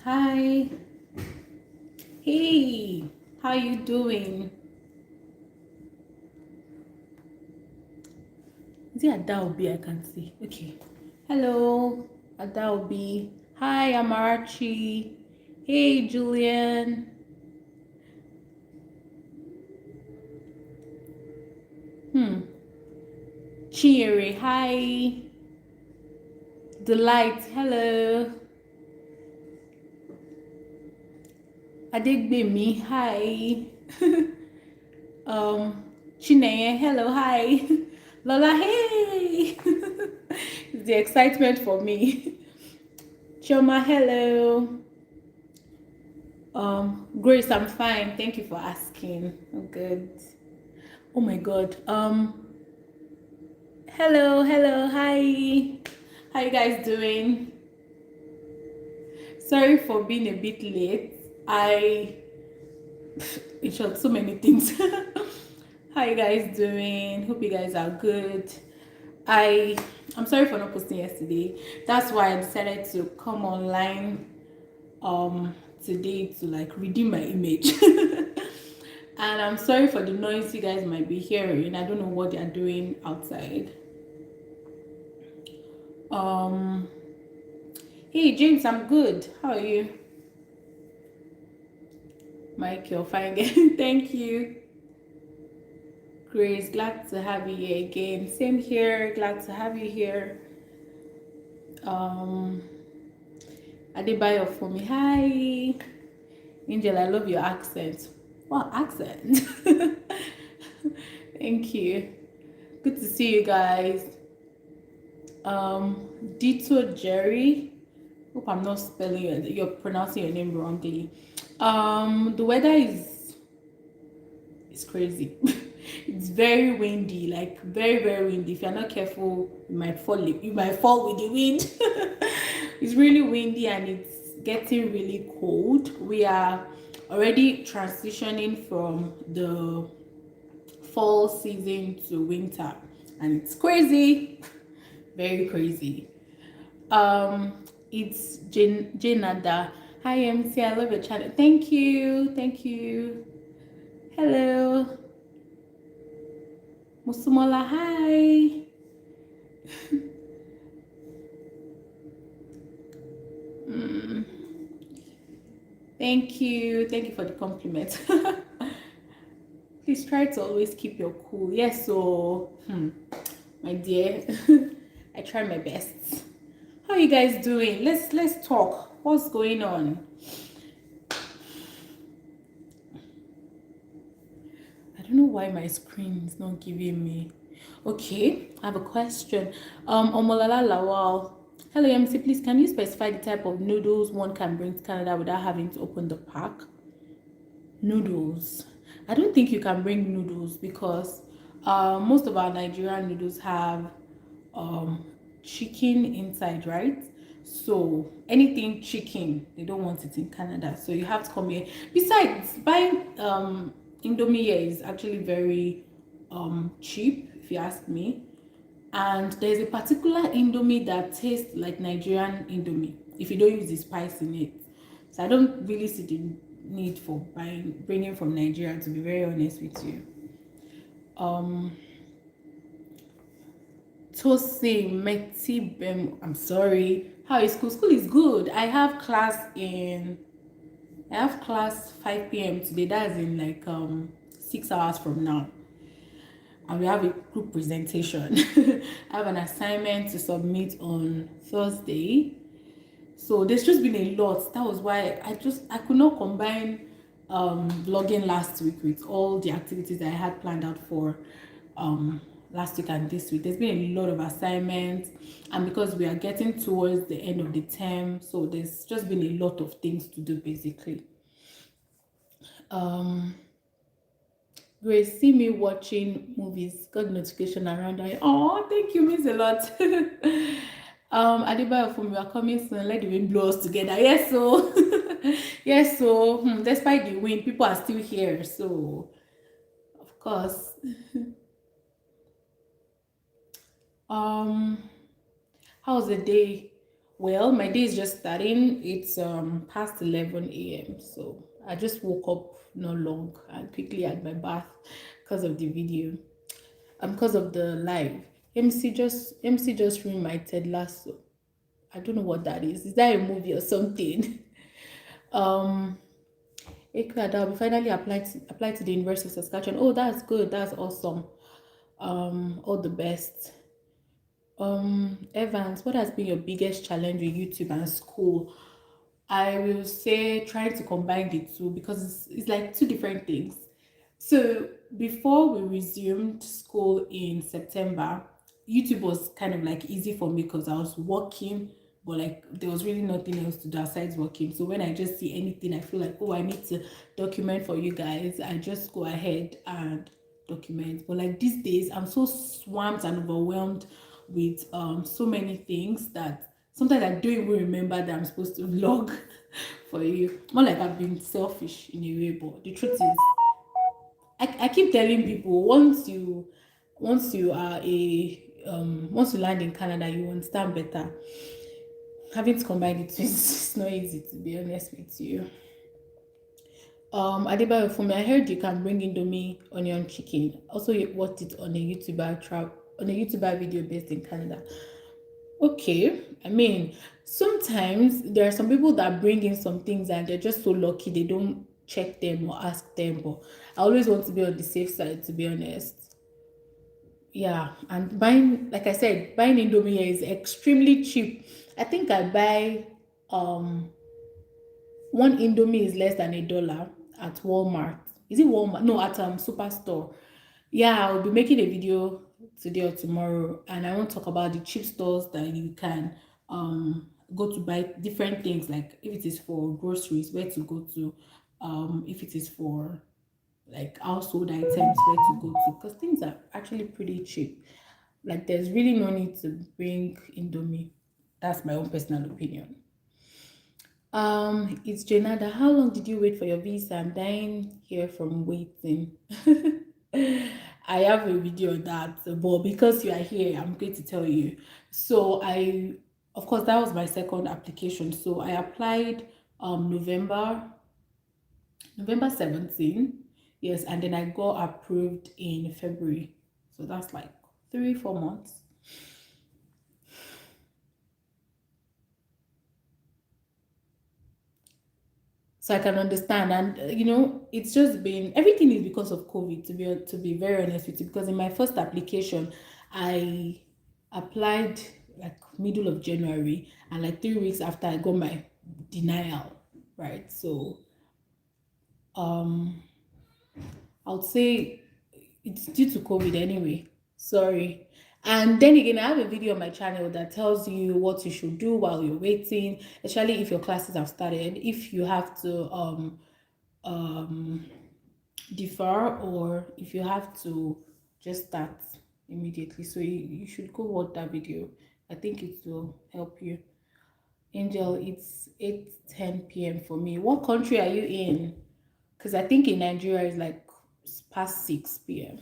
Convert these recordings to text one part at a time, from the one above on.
Hi. Hey, how you doing? Is it Adaobi? I can see. Okay. Hello, Adaobi. Hi, Amarachi. Hey, Julian. Hmm. Cheery. Hi. Delight. Hello. Adegbemi. Hi. um. Chineye. Hello. Hi. Lola. Hey. It's the excitement for me. Choma. Hello. Grace, I'm fine. Thank you for asking. I'm good. Oh my God. Hello, hi. How you guys doing? Sorry for being a bit late. In short, so many things. How you guys doing? Hope you guys are good. I'm sorry for not posting yesterday. That's why I decided to come online today to like redeem my image. And I'm sorry for the noise you guys might be hearing. I don't know what they're doing outside. Um, hey James, I'm good. How are you? Mike, you're fine again. Thank you. Grace, glad to have you here again. Same here, glad to have you here. Adebayo for me. Hi. Angel, I love your accent. What accent? Thank you. Good to see you guys. Dito Jerry. Hope I'm not spelling you're pronouncing your name wrongly. The weather is crazy. It's very windy, like very, very windy. If you're not careful, you might fall with the wind. It's really windy and it's getting really cold. We are already transitioning from the fall season to winter, and it's crazy, very crazy. It's Janada. Hi MC, I love your channel. Thank you. Hello, Musumola. Hi. Thank you for the compliment. Please try to always keep your cool. Yes, so my dear, I try my best. How are you guys doing? Let's talk. What's going on? I don't know why my screen is not giving me. Okay, I have a question. Omolala Lawal. Hello MC, please can you specify the type of noodles one can bring to Canada without having to open the pack? Noodles. I don't think you can bring noodles because most of our Nigerian noodles have chicken inside, right? So anything chicken, they don't want it in Canada. So you have to come here. Besides, buying Indomie here is actually very cheap, if you ask me. And there's a particular Indomie that tastes like Nigerian Indomie if you don't use the spice in it. So I don't really see the need for bringing from Nigeria, to be very honest with you. Tosin Metibem, I'm sorry. How is school? School is good. I have class 5 p.m. today. That's in like 6 hours from now. And we have a group presentation. I have an assignment to submit on Thursday. So there's just been a lot. That was why I could not combine vlogging last week with all the activities that I had planned out for last week and this week. There's been a lot of assignments, and because we are getting towards the end of the term, so there's just been a lot of things to do basically. Grace, see me watching movies, got notification around. Oh, thank you, means a lot. Adebayo from you are coming soon. Let the wind blow us together. Yes, so yes, so despite the wind, people are still here. So of course. How's the day? Well, my day is just starting. It's past 11 a.m. So I just woke up not long and quickly had my bath because of the video. Because of the live. MC just ruined my Ted Lasso. I don't know what that is. Is that a movie or something? um I'll be finally applied to the University of Saskatchewan. Oh, that's good. That's awesome. All the best. Evans, what has been your biggest challenge with YouTube and school? I will say trying to combine the two because it's like two different things. So before we resumed school in September, YouTube was kind of like easy for me because I was working, but like there was really nothing else to do aside working. So when I just see anything, I feel like, oh, I need to document for you guys. I just go ahead and document. But like these days, I'm so swamped and overwhelmed with so many things that sometimes I don't even remember that I'm supposed to vlog for you. More like I've been selfish in a way, but the truth is I keep telling people once you are a once you land in Canada, you understand better. Having to combine the two is not easy, to be honest with you. Adebayo, for me, I heard you can bring Indomie onion chicken. Also, you watched it on a YouTuber video based in Canada. Okay, I mean, sometimes there are some people that bring in some things and they're just so lucky they don't check them or ask them. But I always want to be on the safe side, to be honest. Yeah, and buying, like I said, buying Indomie here is extremely cheap. I think I buy one Indomie is less than $1 at Walmart. Is it Walmart? No, at Superstore. Yeah, I'll be making a video today or tomorrow, and I want to talk about the cheap stores that you can go to buy different things. Like if it is for groceries, where to go to. If it is for like household items, where to go to, because things are actually pretty cheap. Like there's really no need to bring Indomie. That's my own personal opinion. It's Jenada. How long did you wait for your visa? I'm dying here from waiting. I have a video on that, but because you are here, I'm going to tell you. So of course, that was my second application. So I applied November 17. Yes, and then I got approved in February. So that's like 3 4 months. So I can understand, and it's just been everything is because of COVID. To be very honest with you, because in my first application, I applied like middle of January, and like 3 weeks after I got my denial, right? So um, I would say it's due to COVID anyway. Sorry. And then again, I have a video on my channel that tells you what you should do while you're waiting, especially if your classes have started. If you have to um defer, or if you have to just start immediately, so you should go watch that video. I think it will help you. Angel, it's 8:10 p.m. for me. What country are you in? Because I think in Nigeria it's like past 6 p.m.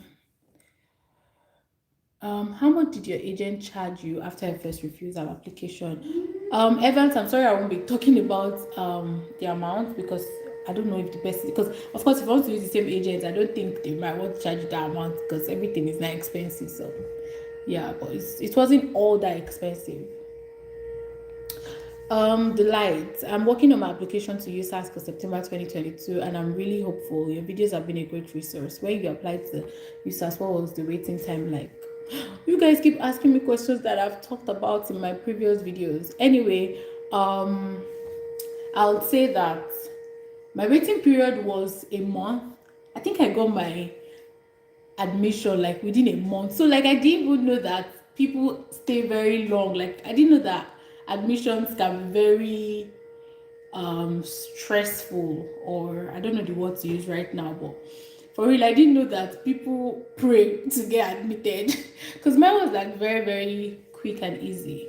How much did your agent charge you after your first refusal application? Evans, I'm sorry I won't be talking about the amount because I don't know if the person, because of course if you want to use the same agent, I don't think they might want to charge you that amount because everything is not expensive. So yeah, but it wasn't all that expensive. The lights. I'm working on my application to use Sask for September 2022, and I'm really hopeful. Your videos have been a great resource. When you applied to use Sask, what was the waiting time like? You guys keep asking me questions that I've talked about in my previous videos. Anyway, I'll say that my waiting period was a month. I think I got my admission like within a month. So like I didn't even know that people stay very long. Like I didn't know that admissions can be very stressful, or I don't know the word to use right now, but for real I didn't know that people pray to get admitted because mine was like very very quick and easy.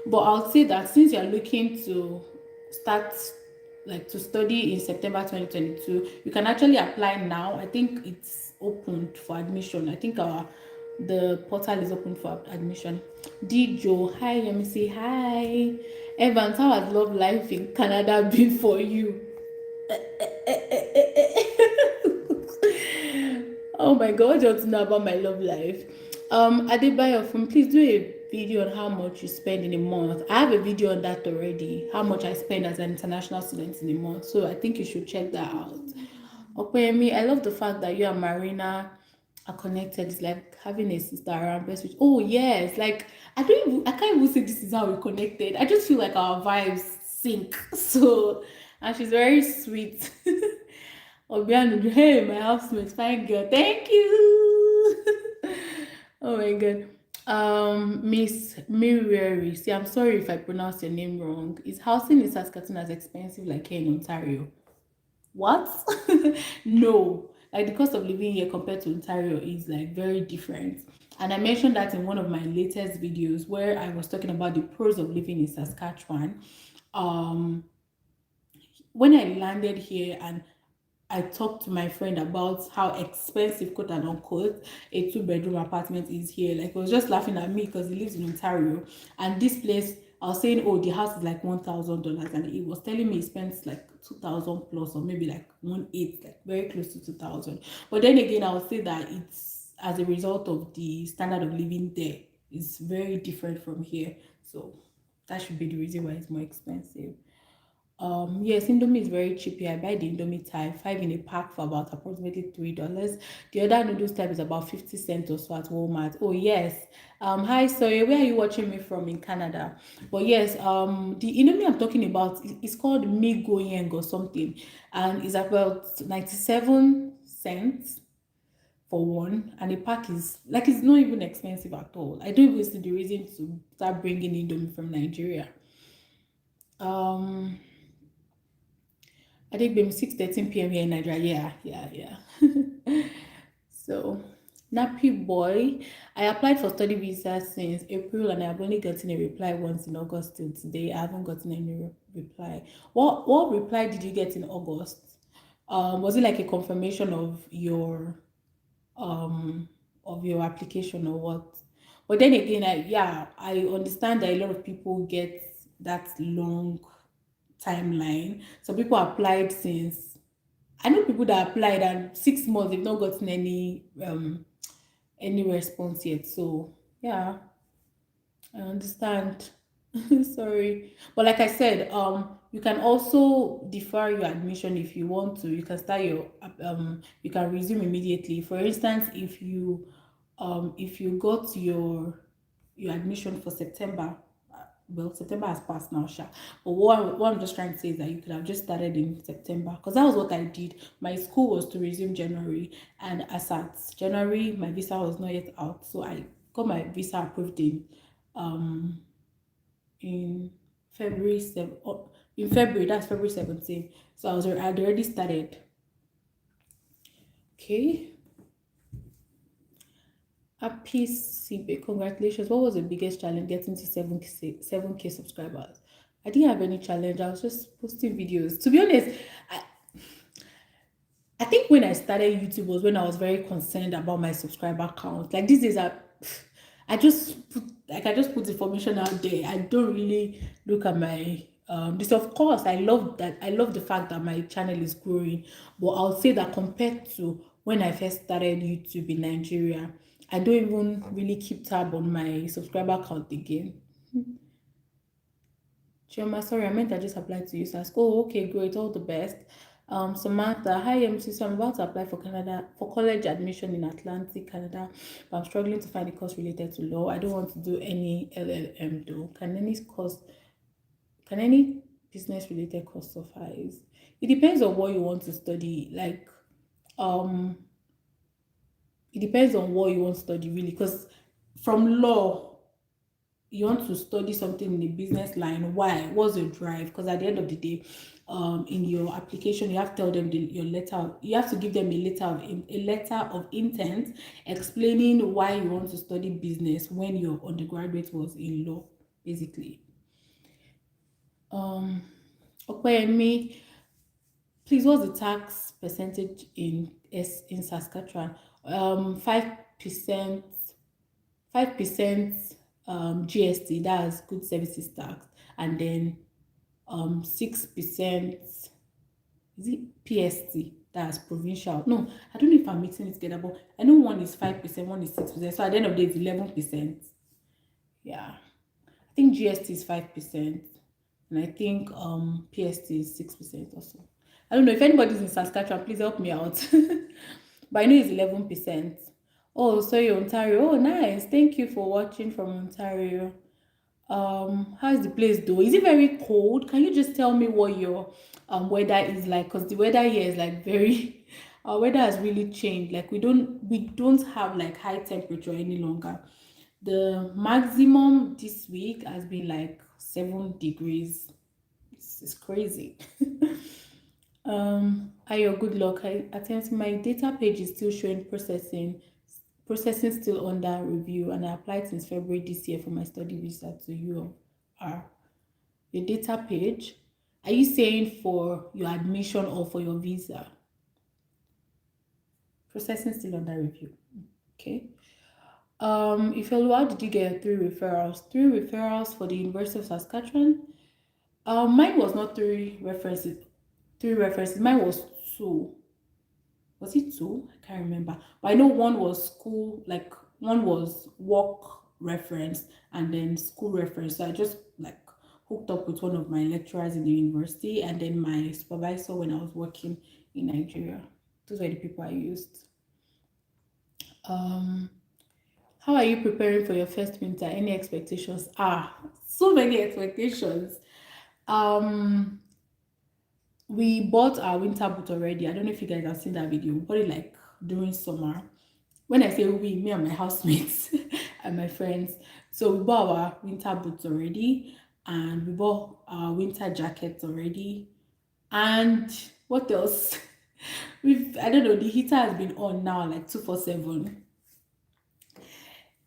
But I'll say that since you're looking to start like to study in September 2022, you can actually apply now. I think it's open for admission. I think the portal is open for admission. Dijo, hi, let me say hi. Evans, how has love life in Canada been for you? Oh my god, what do you want to know about my love life? Adebayo, from please do a video on how much you spend in a month. I have a video on that already, how much I spend as an international student in a month. So I think you should check that out. Opeyemi, I love the fact that you and Marina are connected. It's like having a sister around best which oh yes, like I can't even say this is how we connected. I just feel like our vibes sync. So and she's very sweet. Obianu, hey, my housemate, fine girl. Thank you. Oh my god. Miss Mirari. See, I'm sorry if I pronounce your name wrong. Is housing in Saskatoon as expensive like here in Ontario? What? No. Like the cost of living here compared to Ontario is like very different. And I mentioned that in one of my latest videos where I was talking about the pros of living in Saskatchewan. Um, when I landed here and I talked to my friend about how expensive, quote and unquote, a two-bedroom apartment is here. Like, he was just laughing at me because he lives in Ontario. And this place, I was saying, oh, the house is like $1,000. And he was telling me he spends like 2,000 plus, or maybe like 1,800, like very close to 2,000. But then again, I would say that it's as a result of the standard of living there. It's very different from here. So that should be the reason why it's more expensive. Yes, Indomie is very cheap here. I buy the Indomie type, five in a pack for about approximately $3. The other noodles type is about 50 cents or so at Walmart. Oh yes. Hi, sorry, where are you watching me from in Canada? But yes, the Indomie I'm talking about is called Mi Goyeng or something, and it's about 97 cents for one, and the pack is like it's not even expensive at all. I don't even see the reason to start bringing Indomie from Nigeria. Um. I think maybe 6:13 p.m. here in Nigeria. Yeah. So, Nappy Boy, I applied for study visa since April and I've only gotten a reply once in August till today. I haven't gotten any reply. What reply did you get in August? Was it like a confirmation um of your application or what? But then again, I understand that a lot of people get that long timeline. Some people applied since I know people that applied and 6 months they've not gotten any response yet. So yeah, I understand. Sorry. But like I said, you can also defer your admission if you want to. You can start your you can resume immediately. For instance, if you got your admission for September, well, September has passed now, sure. But what I'm just trying to say is that you could have just started in September because that was what I did. My school was to resume January, and as at January, my visa was not yet out, so I got my visa approved um in February 7 in February, that's February 17th. So I'd already started. Okay. Happy CB, congratulations. What was the biggest challenge getting to 7K subscribers? I didn't have any challenge. I was just posting videos. To be honest, I, I think when I started YouTube was when I was very concerned about my subscriber count. Like these days, I just put information out there. I don't really look at my this. Of course, I love that. I love the fact that my channel is growing. But I'll say that compared to when I first started YouTube in Nigeria, I don't even really keep tab on my subscriber count again. Chioma, sorry, I meant I just applied to you. Sask. Oh, okay, great, all the best. Samantha, hi MC. So I'm about to apply for Canada for college admission in Atlantic, Canada, but I'm struggling to find a course related to law. I don't want to do any LLM though. Can any business related course suffice? It depends on what you want to study. Like, um, it depends on what you want to study really, because from law you want to study something in the business line. Why? What's your drive? Because at the end of the day, in your application you have to tell them your letter, you have to give them a letter of intent explaining why you want to study business when your undergraduate was in law, basically. Okay, me, please, what's the tax percentage in Saskatchewan? 5%, 5%, GST, that's Good Services Tax, and then 6%, is it PST, that's provincial. No, I don't know if I'm mixing it together, but I know one is 5%, one is 6%. So at the end of the day, it's 11%. Yeah. I think GST is 5%, and I think PST is 6% also. I don't know if anybody's in Saskatchewan, please help me out. But I know it's 11%. Oh, sorry, Ontario. Oh, nice. Thank you for watching from Ontario. How's the place though? Is it very cold? Can you just tell me what your weather is like? Because the weather here is like very our weather has really changed. Like we don't have like high temperature any longer. The maximum this week has been like 7 degrees. It's crazy. Ayo, good luck. I attempt my data page is still showing processing still under review, and I applied since February this year for my study visa to UR. Your data page, are you saying for your admission or for your visa? Processing still under review. Okay. If you how did you get 3 referrals? 3 referrals for the University of Saskatchewan. Mine was not 3 references. 3 references. Mine was 2. Was it 2? I can't remember. But I know one was school, like one was work reference and then school reference. So I just like hooked up with one of my lecturers in the university and then my supervisor when I was working in Nigeria. Those were the people I used. Um, how are you preparing for your first winter? Any expectations? So many expectations. Um, we bought our winter boot already. I don't know if you guys have seen that video. We bought it like during summer. When I say we, me and my housemates and my friends. So we bought our winter boots already, and we bought our winter jackets already. And what else? I don't know, the heater has been on now like 247.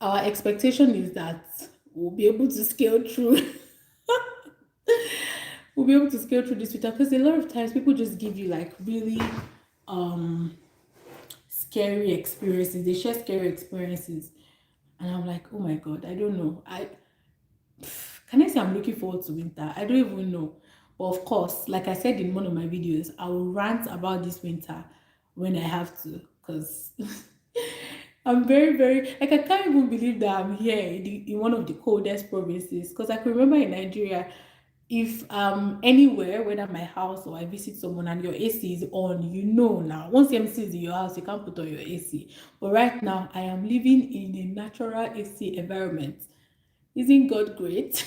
Our expectation is that we'll be able to scale through. We'll be able to scale through this winter, because a lot of times people just give you like really scary experiences. They share scary experiences, and I'm like, oh my god, I don't know. Can I say I'm looking forward to winter? I don't even know. But of course, like I said in one of my videos, I will rant about this winter when I have to, because I'm very, very like I can't even believe that I'm here in one of the coldest provinces. Because I can remember in Nigeria, if anywhere, whether my house or I visit someone and your AC is on, you know now. Once the MC is in your house, you can't put on your AC. But right now, I am living in a natural AC environment. Isn't God great?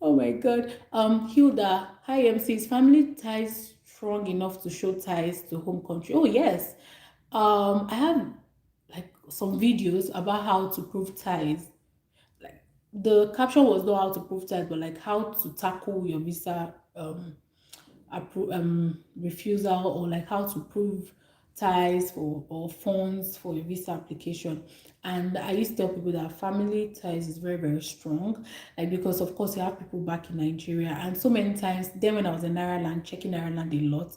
Oh my God. Hilda, hi MC. Is family ties strong enough to show ties to home country? Oh yes. I have like some videos about how to prove ties. Like the caption was not how to prove ties, but like how to tackle your visa refusal, or like how to prove ties for or funds for your visa application. And I used to tell people that family ties is very, very strong, like because of course you have people back in Nigeria, and so many times then when I was in Nairaland, checking Nairaland a lot,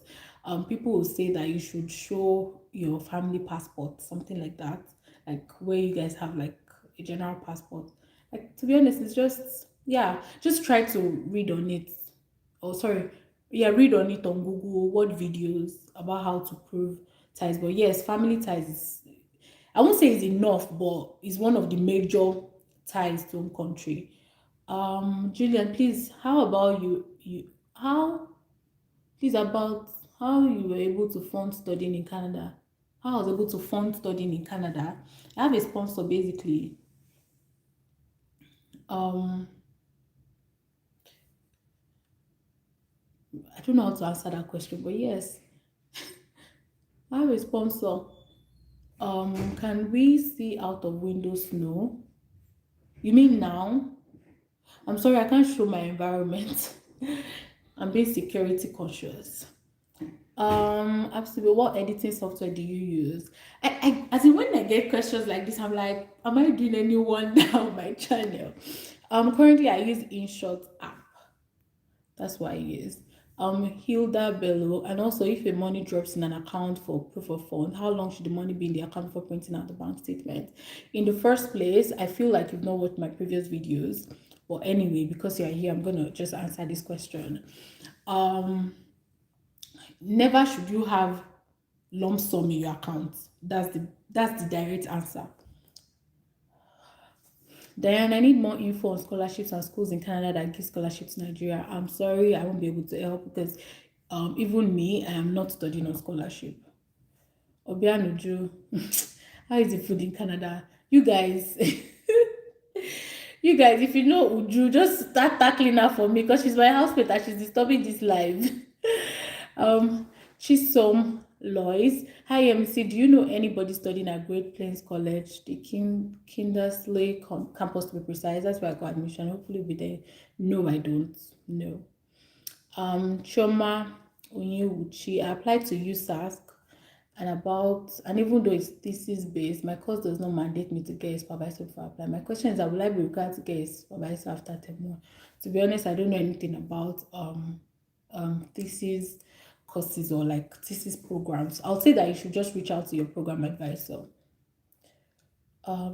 people will say that you should show your family passport, something like that, like where you guys have like a general passport. Like to be honest, it's just, yeah, just try to read on it. Oh sorry, yeah, read on it on Google, watch videos about how to prove ties. But yes, family ties is, I won't say it's enough, but it's one of the major ties to home country. Julian, please, how about how please about how you were able to fund studying in Canada? How I was able to fund studying in Canada? I have a sponsor basically. Um, I don't know how to answer that question, but yes, I have a sponsor. Can we see out of window snow? You mean now? I'm sorry, I can't show my environment. I'm being security conscious. Absolutely. What editing software do you use? As in when I get questions like this, I'm like, am I doing anyone now on my channel? Currently I use InShot app. That's what I use. Hilda Bello, and also if the money drops in an account for proof of fund, how long should the money be in the account for printing out the bank statement? In the first place, I feel like you've not watched my previous videos, but anyway, because you're here, I'm gonna just answer this question. Um, Never should you have lump sum in your account. That's the direct answer. Diane, I need more info on scholarships and schools in Canada that give scholarships to Nigeria. I'm sorry, I won't be able to help because even me, I am not studying on scholarship. Obianuju, how is the food in Canada? You guys, you guys, if you know Uju, just start tackling her for me because she's my housemate and she's disturbing this live. um, Chisom Lois. Hi MC, do you know anybody studying at Great Plains College, the Kindersley campus to be precise? That's where I got admission. Hopefully, be there. No, I don't. No. Choma Onyewuchi. I applied to USask and even though it's thesis based, my course does not mandate me to get a supervisor before I apply. My question is, will I be required to get a supervisor after 10 more? To be honest, I don't know anything about thesis courses or like thesis programs. I'll say that you should just reach out to your program advisor.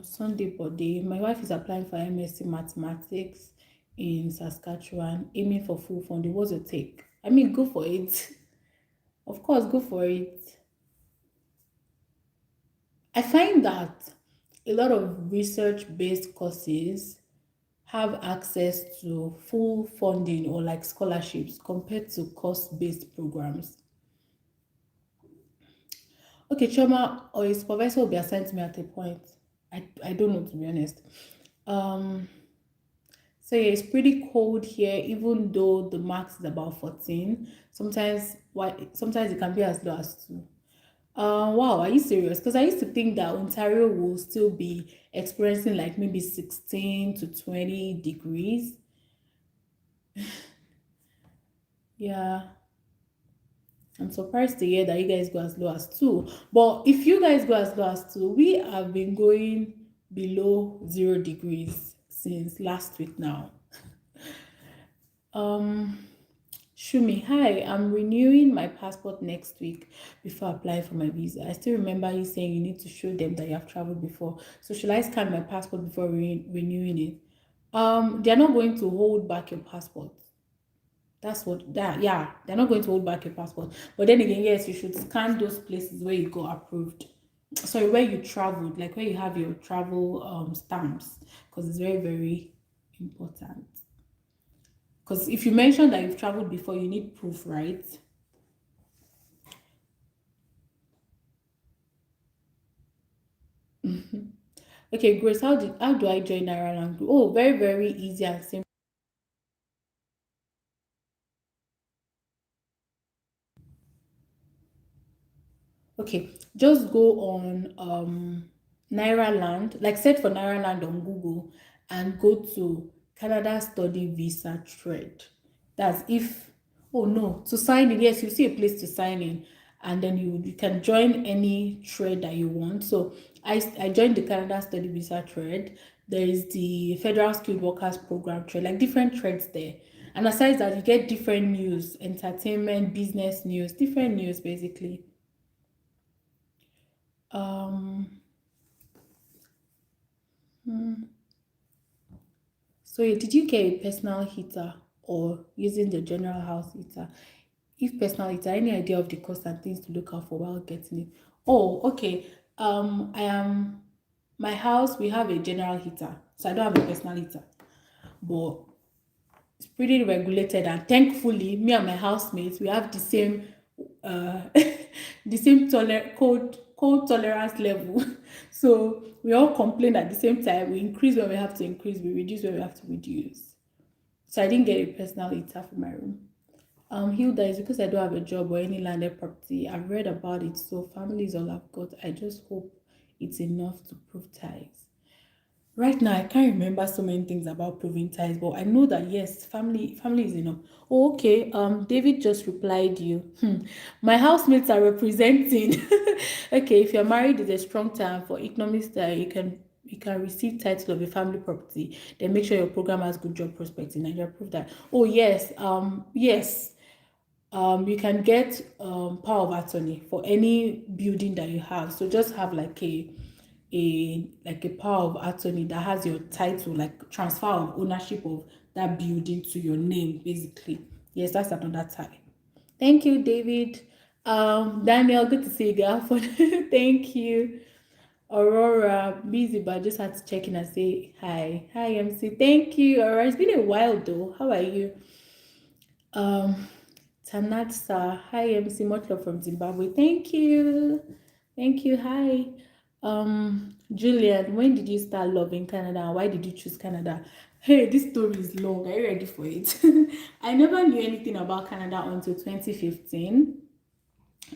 Sunday body. My wife is applying for MSc Mathematics in Saskatchewan, aiming for full funding. What's your take? I mean, go for it. Of course, go for it. I find that a lot of research-based courses have access to full funding or like scholarships compared to course-based programs. Okay, Choma or a supervisor will be assigned to me at a point. I don't know, to be honest. Um, so yeah, it's pretty cold here, even though the max is about 14. Sometimes it can be as low as 2. Wow, are you serious? Because I used to think that Ontario will still be experiencing like maybe 16 to 20 degrees. Yeah, I'm surprised to hear that you guys go as low as 2. But if you guys go as low as 2, we have been going below 0 degrees since last week now. Um, Shumi, hi, I'm renewing my passport next week before applying for my visa. I still remember you saying you need to show them that you have traveled before. So should I scan my passport before renewing it? They're not going to hold back your passport. Yeah, they're not going to hold back your passport. But then again, yes, you should scan those places where you got approved. Sorry, where you traveled, like where you have your travel stamps, because it's very, very important. Because if you mention that you've traveled before, you need proof, right? Okay, Grace, how do I join Nairaland? Oh, very, very easy and simple. Okay, just go on Nairaland, like search for Nairaland on Google and go to Canada Study Visa Thread. That's if, oh no, to sign in, yes, you see a place to sign in, and then you can join any thread that you want. So I joined the Canada Study Visa Thread. There is the Federal Skilled Workers Program thread, like different threads there. And aside that, you get different news, entertainment, business news, different news basically. Um, hmm. So did you get a personal heater or using the general house heater? If personal heater, any idea of the cost and things to look out for while getting it? Oh, okay. I am my house. We have a general heater, so I don't have a personal heater, but it's pretty regulated. And thankfully, me and my housemates, we have the same, the same cold tolerance level. So we all complain at the same time. We increase when we have to increase. We reduce when we have to reduce. So I didn't get a personal heater for my room. Hilda, is because I don't have a job or any landed property. I've read about it, so family is all I've got. I just hope it's enough to prove ties. Right now, I can't remember so many things about proving ties, but I know that yes, family is enough. Oh, okay. David just replied you. My housemates are representing. Okay, if you're married, it's a strong time for economics that you can receive title of a family property. Then make sure your program has good job prospects in Nigeria. Prove that. Oh yes, yes. you can get power of attorney for any building that you have. So just have like a power of attorney that has your title, like transfer of ownership of that building to your name, basically. Yes, that's another type. Thank you, David. Daniel, good to see you, girl. Thank you. Aurora, busy, but I just had to check in and say hi. Hi, MC. Thank you. Aurora, it's been a while though. How are you? Tanatsa, hi, MC. Much love from Zimbabwe. Thank you. Thank you. Hi. Julian, when did you start loving Canada? Why did you choose Canada? Hey, this story is long. Are you ready for it? I never knew anything about Canada until 2015.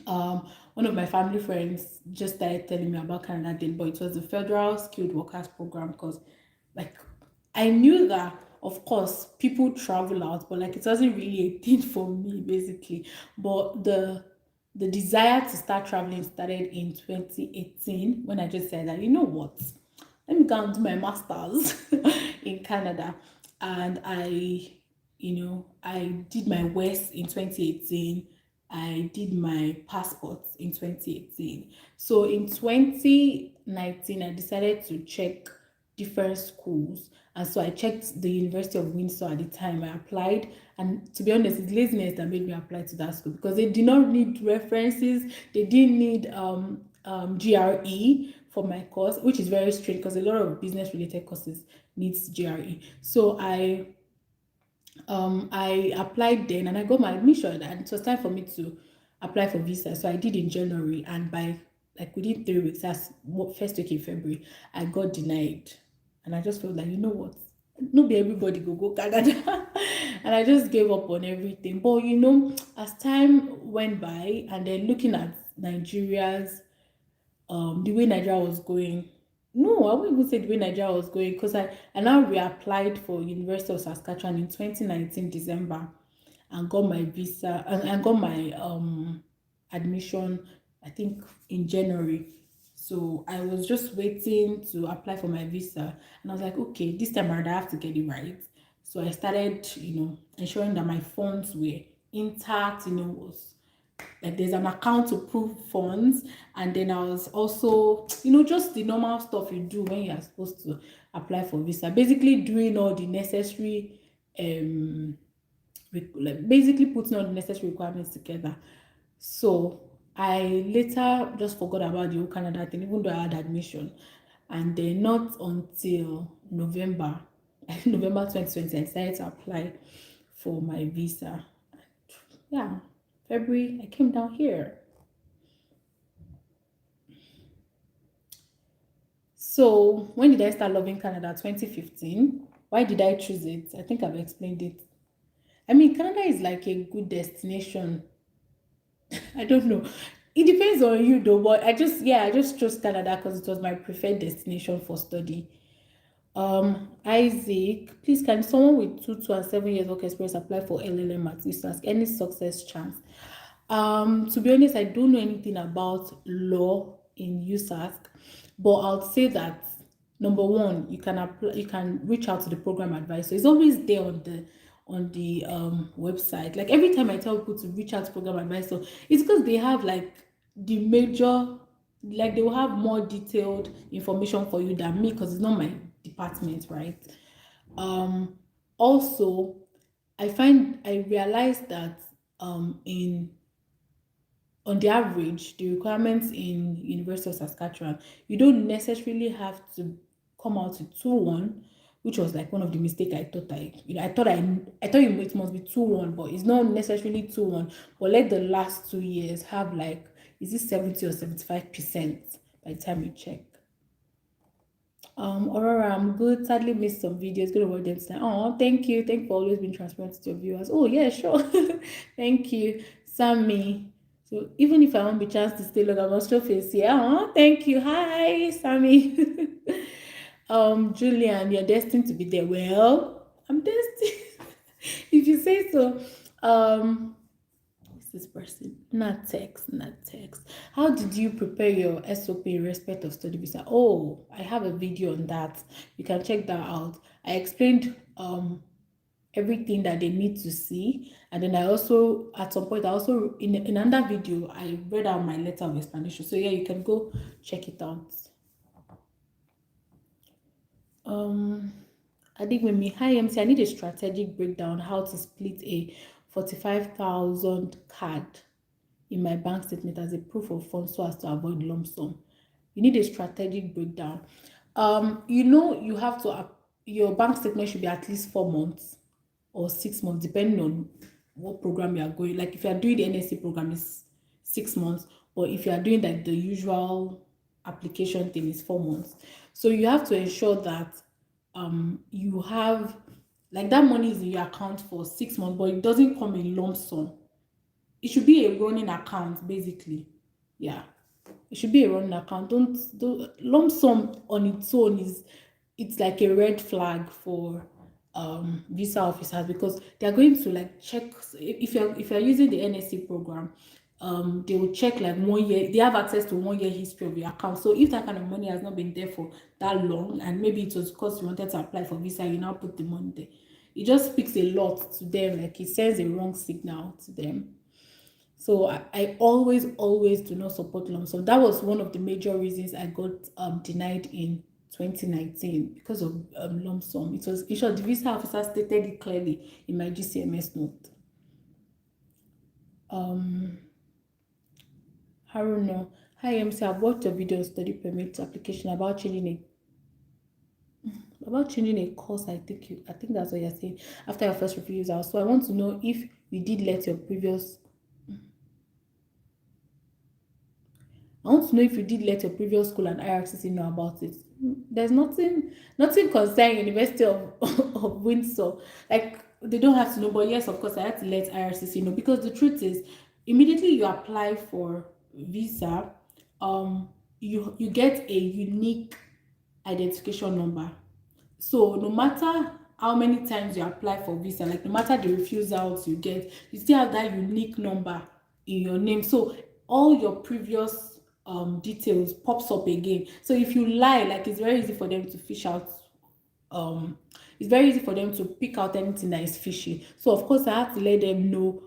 One of my family friends just started telling me about Canada then, but it was the Federal Skilled Workers Program because, like, I knew that, of course, people travel out, but like it wasn't really a thing for me, basically. But the desire to start traveling started in 2018 when I just said that, you know what, let me go and do my masters in Canada, and I did my West in 2018. I did my passport in 2018. So in 2019, I decided to check different schools. And so I checked the University of Windsor at the time. I applied. And to be honest, it's laziness that made me apply to that school because they did not need references. They didn't need GRE for my course, which is very strict because a lot of business related courses needs GRE. So I applied then and I got my admission and it was time for me to apply for visa. So I did in January and by like within 3 weeks, that's first week in February, I got denied. And I just felt like, you know what? Not be everybody go Canada. And I just gave up on everything. But as time went by and then looking at Nigeria's the way Nigeria was going. No, I wouldn't even say the way Nigeria was going because I now reapplied for University of Saskatchewan in 2019 December and got my visa and got my admission I think in January. So I was just waiting to apply for my visa and I was like, okay, this time around I have to get it right. So I started, ensuring that my funds were intact, was like there's an account to prove funds, and then I was also just the normal stuff you do when you're supposed to apply for visa, basically doing all the necessary like basically putting all the necessary requirements together. So I later just forgot about the whole Canada thing even though I had admission, and then not until November 2020 I decided to apply for my visa. Yeah, February I came down here. So when did I start loving Canada? 2015. Why did I choose it? I think I've explained it. I mean, Canada is like a good destination. I don't know. It depends on you though, but I just chose Canada because it was my preferred destination for study. Isaac, please can someone with 2 and 7 years work experience apply for LLM at USASC? Any success chance? To be honest, I don't know anything about law in USASC, but I'll say that number one, you can apply, you can reach out to the program advisor. It's always there on the website. Like every time I tell people to reach out to program advisor, it's because they have like the major, like they will have more detailed information for you than me because it's not my department, right? Also, I realized that in on the average, the requirements in University of Saskatchewan, you don't necessarily have to come out with 2-1, which was like one of the mistakes I thought I thought it must be 2-1, but it's not necessarily 2-1. But let the last 2 years have like, is it 70 or 75% by the time you check? Aurora, I'm good. Sadly missed some videos. Gonna watch them tonight. Oh, thank you. Thank you for always being transparent to your viewers. Oh yeah, sure. Thank you. Sammy. So even if I won't be chance to stay long, I must still face here. Oh, thank you. Hi, Sammy. Julian, you're destined to be there. Well, I'm destined. If you say so. This person, not text. How did you prepare your SOP in respect of study visa? Oh, I have a video on that. You can check that out. I explained everything that they need to see. And then I also, at some point, I also, in another video, I read out my letter of explanation. So yeah, you can go check it out. I think with me, hi MC, I need a strategic breakdown how to split a 45,000 card in my bank statement as a proof of funds so as to avoid lump sum. You need a strategic breakdown. You have to, your bank statement should be at least 4 months or 6 months, depending on what program you are going. Like if you are doing the NSC program, is 6 months, or if you are doing like the usual application thing, is 4 months. So you have to ensure that you have like that money is in your account for 6 months, but it doesn't come in lump sum. It should be a running account, basically. Yeah, it should be a running account. Don't lump sum on its own is it's like a red flag for visa officers, because they're going to like check if you're using the NSC program. They will check like 1 year. They have access to 1 year history of your account. So if that kind of money has not been there for that long, and maybe it was because you wanted to apply for visa, you now put the money there. It just speaks a lot to them. Like it sends a wrong signal to them. So I always do not support lump sum. That was one of the major reasons I got denied in 2019 because of lump sum. It was in short, the visa officer stated it clearly in my GCMS note. Haruno, hi MC, I've watched a video on study permit application about changing a course. I think that's what you're saying after your first refusal. So I want to know if you did let your previous school and IRCC know about it. There's nothing concerning University of, of Windsor. Like they don't have to know, but yes, of course, I had to let IRCC know, because the truth is, immediately you apply for visa, you get a unique identification number. So no matter how many times you apply for visa, like no matter the refusals you get, you still have that unique number in your name. So all your previous details pops up again. So if you lie, like it's very easy for them to fish out. It's very easy for them to pick out anything that is fishy. So of course I had to let them know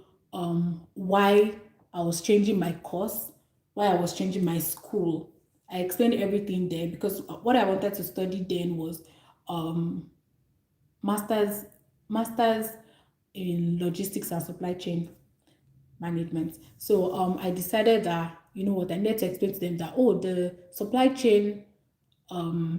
why I was changing my course, why I was changing my school. I explained everything there, because what I wanted to study then was masters masters in logistics and supply chain management. So I decided that, you know what, I need to explain to them that, oh, the supply chain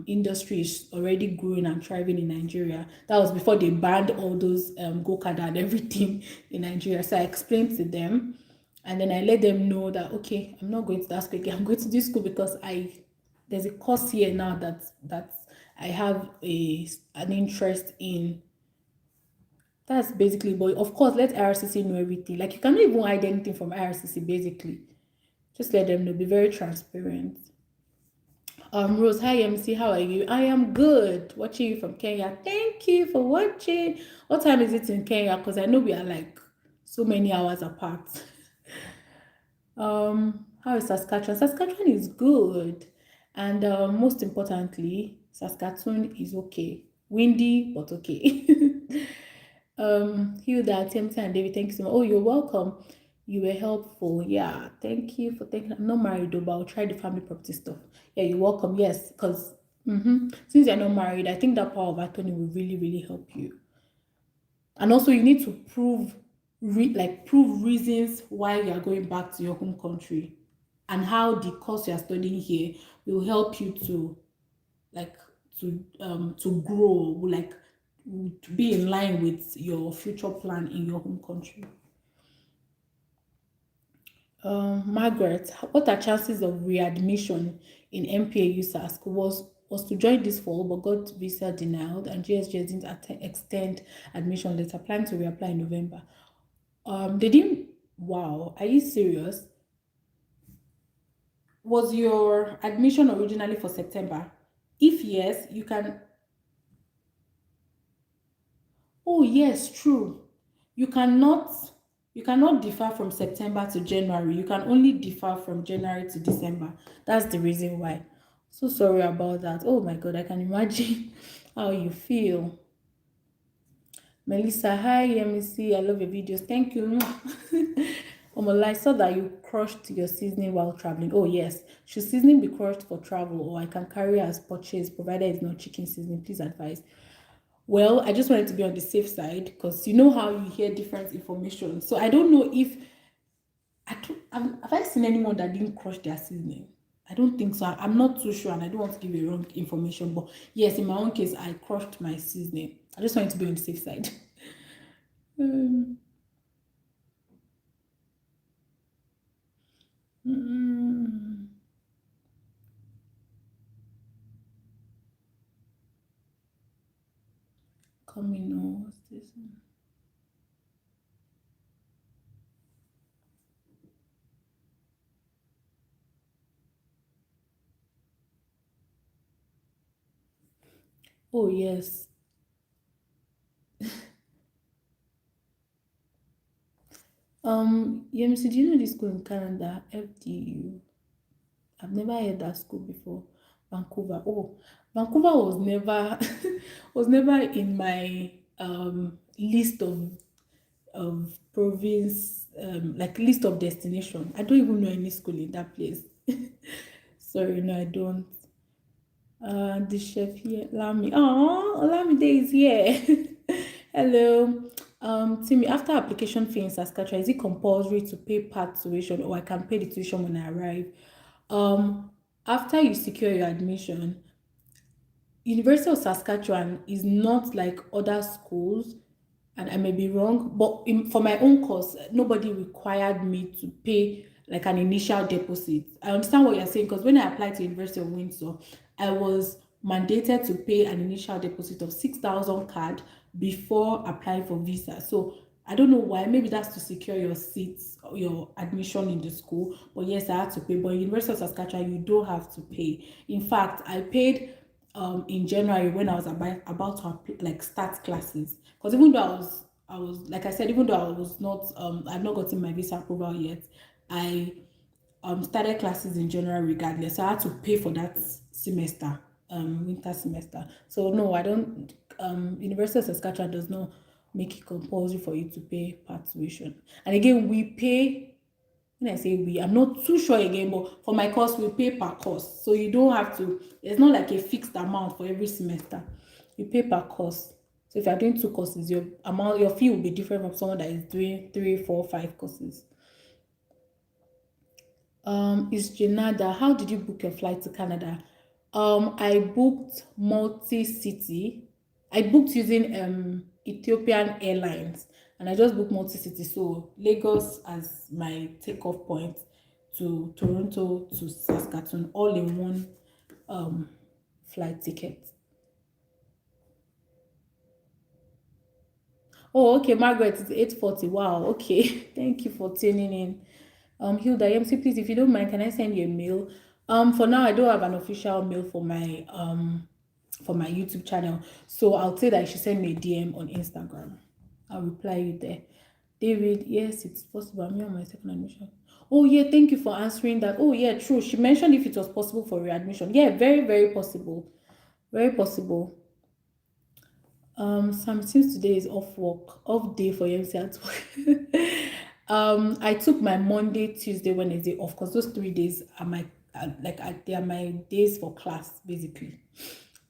industry is already growing and thriving in Nigeria. That was before they banned all those go-kart and everything in Nigeria. So I explained to them, and then I let them know that, okay, I'm not going to that school again. I'm going to this school because there's a course here now that I have an interest in. That's basically, but of course, let IRCC know everything. Like you cannot even hide anything from IRCC. Basically, just let them know. Be very transparent. Rose, hi MC, how are you? I am good. Watching you from Kenya. Thank you for watching. What time is it in Kenya? Because I know we are like so many hours apart. How is Saskatchewan? Saskatchewan is good, and most importantly, Saskatoon is okay. Windy, but okay. Hilda, Tempter, and David, thank you so much. Oh, you're welcome. You were helpful. Yeah, thank you for thinking. I'm not married though, but I'll try the family property stuff. Yeah, you're welcome. Yes, because since you're not married, I think that power of attorney will really, really help you. And also, you need to prove reasons why you are going back to your home country, and how the course you are studying here will help you to like to grow, like to be in line with your future plan in your home country. Margaret, what are chances of readmission in MPAU Sask? Was to join this fall but got visa denied, and GSG didn't extend admission letter. Plan to reapply in November. They didn't. Wow, are you serious? Was your admission originally for September? If yes, you can. Oh yes, true. You cannot you cannot defer from September to January. You can only defer from January to December. That's the reason why. So sorry about that. Oh my God, I can imagine how you feel. Melissa, hi, MEC. I love your videos. Thank you. Omola, I saw that you crushed your seasoning while traveling. Oh, yes. Should seasoning be crushed for travel, or I can carry as purchase, provided it's not chicken seasoning? Please advise. Well, I just wanted to be on the safe side because you know how you hear different information. So I don't know if have I seen anyone that didn't crush their seasoning? I don't think so. I'm not too sure, and I don't want to give you wrong information. But yes, in my own case, I crushed my seasoning. I just wanted to be on the safe side. um, mm, coming on, what's this one? Oh yes. Yemisi, do you know this school in Canada? FDU. I've never heard that school before. Vancouver. Oh, Vancouver was never was never in my list of province, like list of destination. I don't even know any school in that place. Sorry, no, I don't. The chef here, Lami. Oh, Olamide is here. Hello. Timmy, after application fee in Saskatchewan, is it compulsory to pay part tuition, or I can pay the tuition when I arrive? Um, After you secure your admission, University of Saskatchewan is not like other schools, and I may be wrong, but for my own course, nobody required me to pay like an initial deposit. I understand what you're saying because when I applied to University of Windsor, I was mandated to pay an initial deposit of 6,000 CAD before applying for visa. So I don't know why. Maybe that's to secure your seats, or your admission in the school. But yes, I had to pay. But University of Saskatchewan, you don't have to pay. In fact, I paid in January when I was about to like start classes. Because even though I was like I said, even though I was not I've not gotten my visa approval yet, I started classes in January regardless. So I had to pay for that semester, winter semester. So no, I don't. University of Saskatchewan does not make it compulsory for you to pay part tuition. And again, we pay. When I say we, I'm not too sure again, but for my course, we pay per course. So you don't have to, it's not like a fixed amount for every semester. You pay per course. So if you're doing two courses, your amount, your fee will be different from someone that is doing 3, 4, 5 courses. Is Janada, how did you book your flight to Canada? I booked multi-city. I booked using Ethiopian Airlines, and I just booked multi-city. So Lagos as my takeoff point to Toronto to Saskatoon, all in one um flight ticket. Oh, okay, Margaret, it's 8:40. Wow, okay. Thank you for tuning in. Hilda, MC, please, if you don't mind, can I send you a mail? For now, I don't have an official mail for my YouTube channel. So I'll say that you should send me a DM on Instagram. I'll reply you there. David, yes, it's possible. I'm here on my second admission. Oh yeah, thank you for answering that. Oh yeah, true. She mentioned if it was possible for readmission. Yeah, very, very possible. Very possible. Sam, since today is off day for MC at work. I took my Monday, Tuesday, Wednesday off because those 3 days are my they are my days for class basically.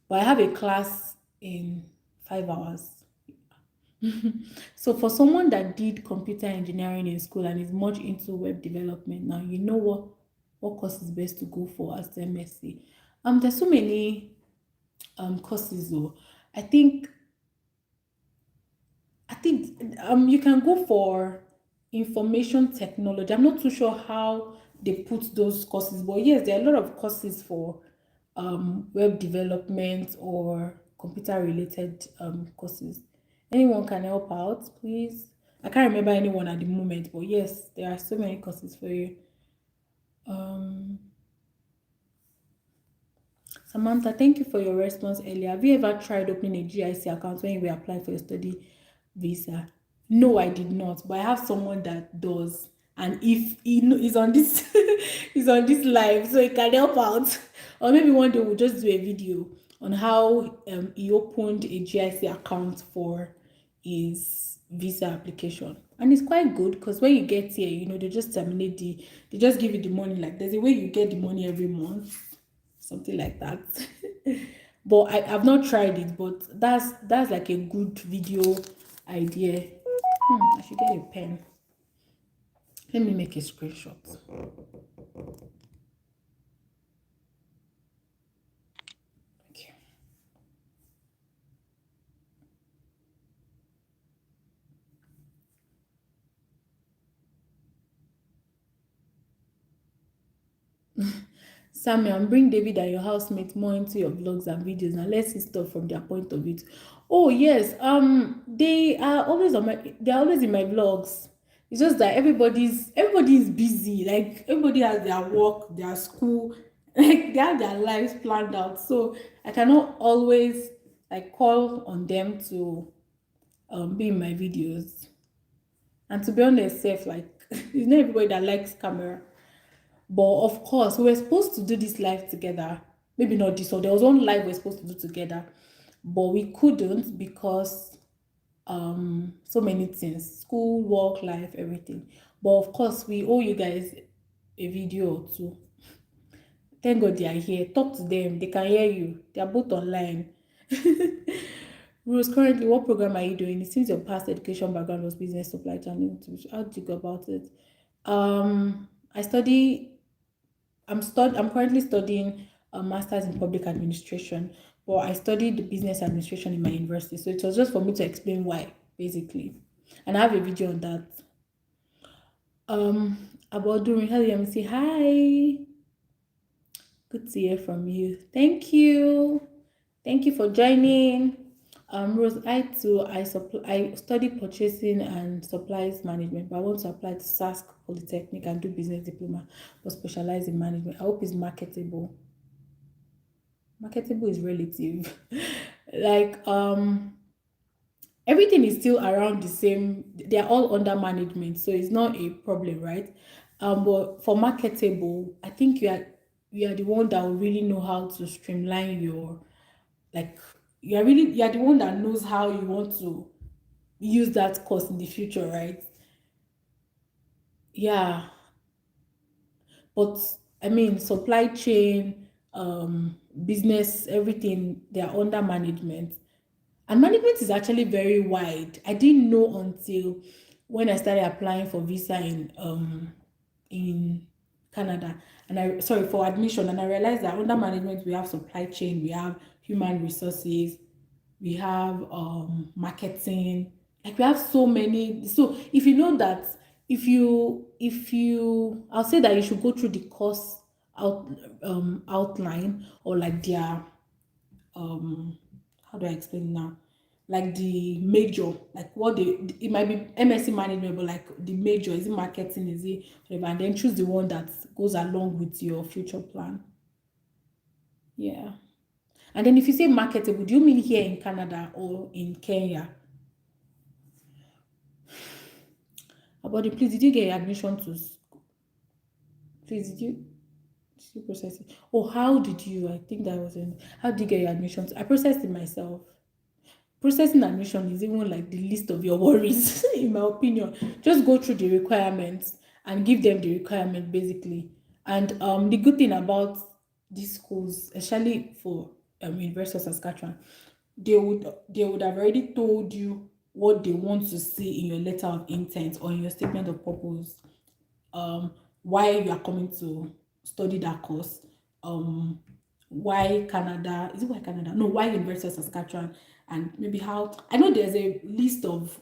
But I have a class in 5 hours. So for someone that did computer engineering in school and is much into web development now, you know what course is best to go for as the MSc. There's so many courses though. I think you can go for information technology. I'm not too sure how they put those courses, but yes, there are a lot of courses for web development or computer related courses. Anyone can help out, please. I can't remember anyone at the moment, but yes, there are so many courses for you. Um, Samantha, thank you for your response earlier. Have you ever tried opening a GIC account when you were applying for your study visa? No, I did not, but I have someone that does. And if he's on this he's on this live, so he can help out. Or maybe one day we'll just do a video on how he opened a GIC account for is visa application. And it's quite good because when you get here, they just terminate they just give you the money. Like there's a way you get the money every month, something like that. But I've not tried it, but that's like a good video idea. I should get a pen. Let me make a screenshot. Okay. Samuel, bring David and your housemate more into your vlogs and videos. Now let's see stuff from their point of view. Oh yes, they're always in my vlogs. It's just that everybody is busy. Like everybody has their work, their school, like they have their lives planned out. So I cannot always like call on them to be in my videos. And to be honest, safe like it's not everybody that likes camera. But of course, we were supposed to do this live together. Maybe not this one. There was one live we were supposed to do together, but we couldn't because so many things, school, work, life, everything. But of course, we owe you guys a video or two. Thank God they are here. Talk to them. They can hear you. They are both online. Rose, currently, what program are you doing? It seems your past education background was business supply chain. How do you go about it? I study I'm currently studying a master's in public administration, but I studied business administration in my university. So it was just for me to explain why, basically. And I have a video on that. About doing hello, let me say hi. Good to hear from you. Thank you. Thank you for joining. Rose, I study purchasing and supplies management, but I want to apply to Sask Polytechnic and do business diploma, but specialize in management. I hope it's marketable. Marketable is relative. Like everything is still around the same. They're all under management, so it's not a problem, right? But for marketable, I think you are the one that will really know how to streamline your, like, you're the one that knows how you want to use that course in the future, right? Yeah, but I mean supply chain, business, everything, they're under management. And management is actually very wide. I didn't know until when I started applying for visa in Canada, and I sorry for admission, and I realized that under management we have supply chain, we have human resources, we have marketing. Like we have so many. So if you know that, if you I'll say that you should go through the course out outline, or like their how do I explain now? Like the major, like what they it might be MSc management, but like the major, is it marketing, is it whatever, and then choose the one that goes along with your future plan. Yeah. And then if you say marketable, do you mean here in Canada or in Kenya? About it, please, did you get your admission to please did you process it? Oh, how did you? I think that was in how did you get your admission to? I processed it myself. Processing admission is even like the least of your worries, in my opinion. Just go through the requirements and give them the requirement basically. And the good thing about these schools, especially for University of Saskatchewan, they would have already told you what they want to see in your letter of intent or in your statement of purpose, why you are coming to study that course, um why Canada, is it why Canada, no, why University of Saskatchewan, and maybe how, I know there's a list of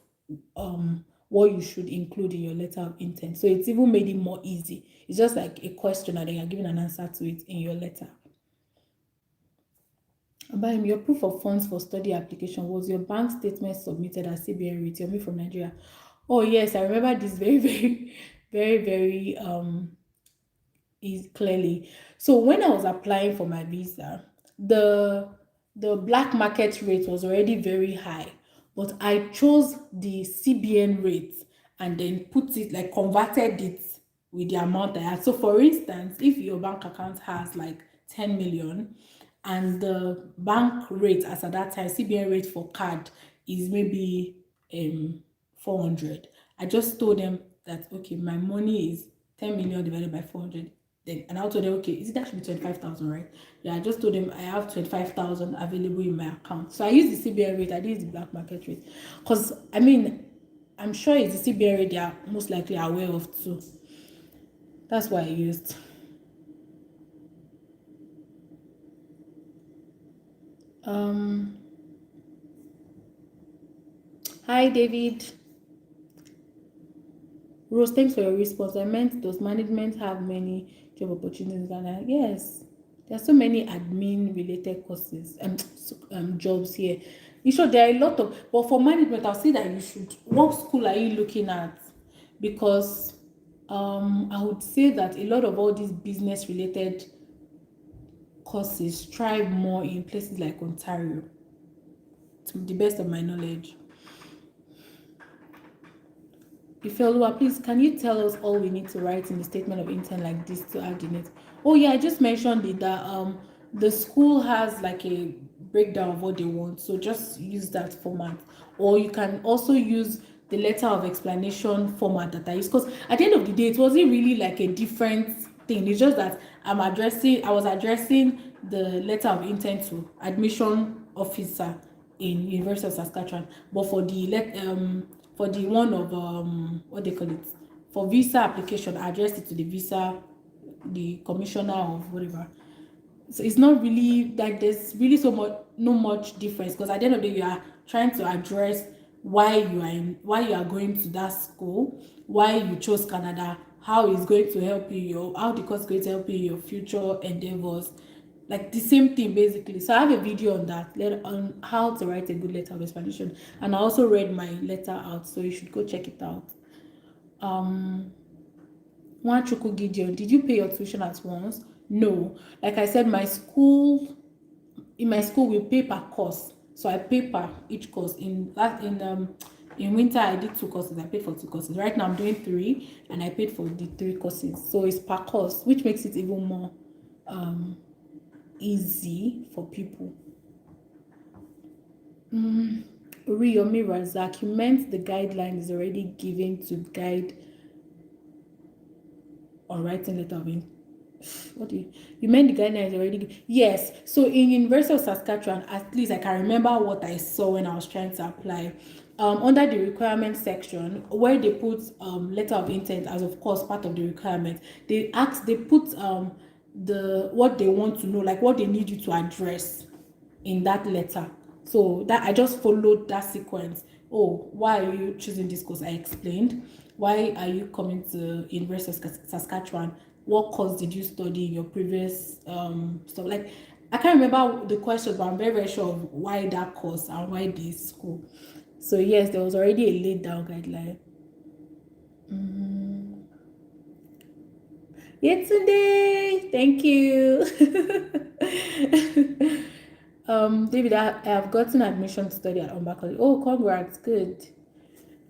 what you should include in your letter of intent, so it's even made it more easy. It's just like a question and then you're giving an answer to it in your letter. About your proof of funds for study application, was your bank statement submitted as CBN rate? You're me from Nigeria. Oh yes, I remember this very very very is clearly. So when I was applying for my visa, the the black market rate was already very high, but I chose the CBN rate and then put it, like converted it with the amount I had. So for instance, if your bank account has like 10 million and the bank rate as at that time, CBN rate for card is maybe 400. I just told them that okay, my money is 10 million divided by 400. Then and I told them okay, is it actually 25,000, right? Yeah, I just told them I have 25,000 available in my account. So I used the CBN rate, I did the black market rate. Because I mean, I'm sure it's the CBN rate they are most likely aware of too. That's why I used. Hi David. Rose, thanks for your response. I meant, does management have many job opportunities in Ghana? Yes. There are so many admin related courses and jobs here. You sure there are a lot of, but for management, I'll say that you should. What school are you looking at? Because I would say that a lot of all these business related courses thrive more in places like Ontario, to the best of my knowledge. Ifeoluwa, please, can you tell us all we need to write in the statement of intent like this to add in it? Oh yeah, I just mentioned it that the school has like a breakdown of what they want, so just use that format. Or you can also use the letter of explanation format that I use, because at the end of the day, it wasn't really like a different thing. It's just that I was addressing the letter of intent to admission officer in University of Saskatchewan, but for the one of what they call it, for visa application, I addressed it to the commissioner of whatever. So it's not really like there's really no much difference, because at the end of the day you are trying to address why you are going to that school, why you chose Canada, how it's going to help you, how the course is going to help you in your future endeavors, like the same thing basically. So I have a video on that, on how to write a good letter of explanation, and I also read my letter out, so you should go check it out. Nwachukwu Gideon, did you pay your tuition at once? No. Like I said, in my school we pay per course. So I pay per each course. In winter I did 2 courses. I paid for 2 courses. Right now I'm doing 3 and I paid for the 3 courses. So it's per course, which makes it even more easy for people. Riyomi Razak, you meant the guideline is already given to guide on writing letter of intent. What do you meant the guideline is already? Yes. So in University of Saskatchewan, at least I can remember what I saw when I was trying to apply. Under the requirement section, where they put letter of intent as of course part of the requirement, they put the what they want to know, like what they need you to address in that letter. So that I just followed that sequence. Oh, why are you choosing this course? I explained. Why are you coming to University of Saskatchewan? What course did you study in your previous stuff? Like I can't remember the questions, but I'm very, very sure of why that course and why this school. So yes, there was already a laid down guideline. Yesterday, thank you. David, I have gotten admission to study at Umba College. Oh, congrats, good.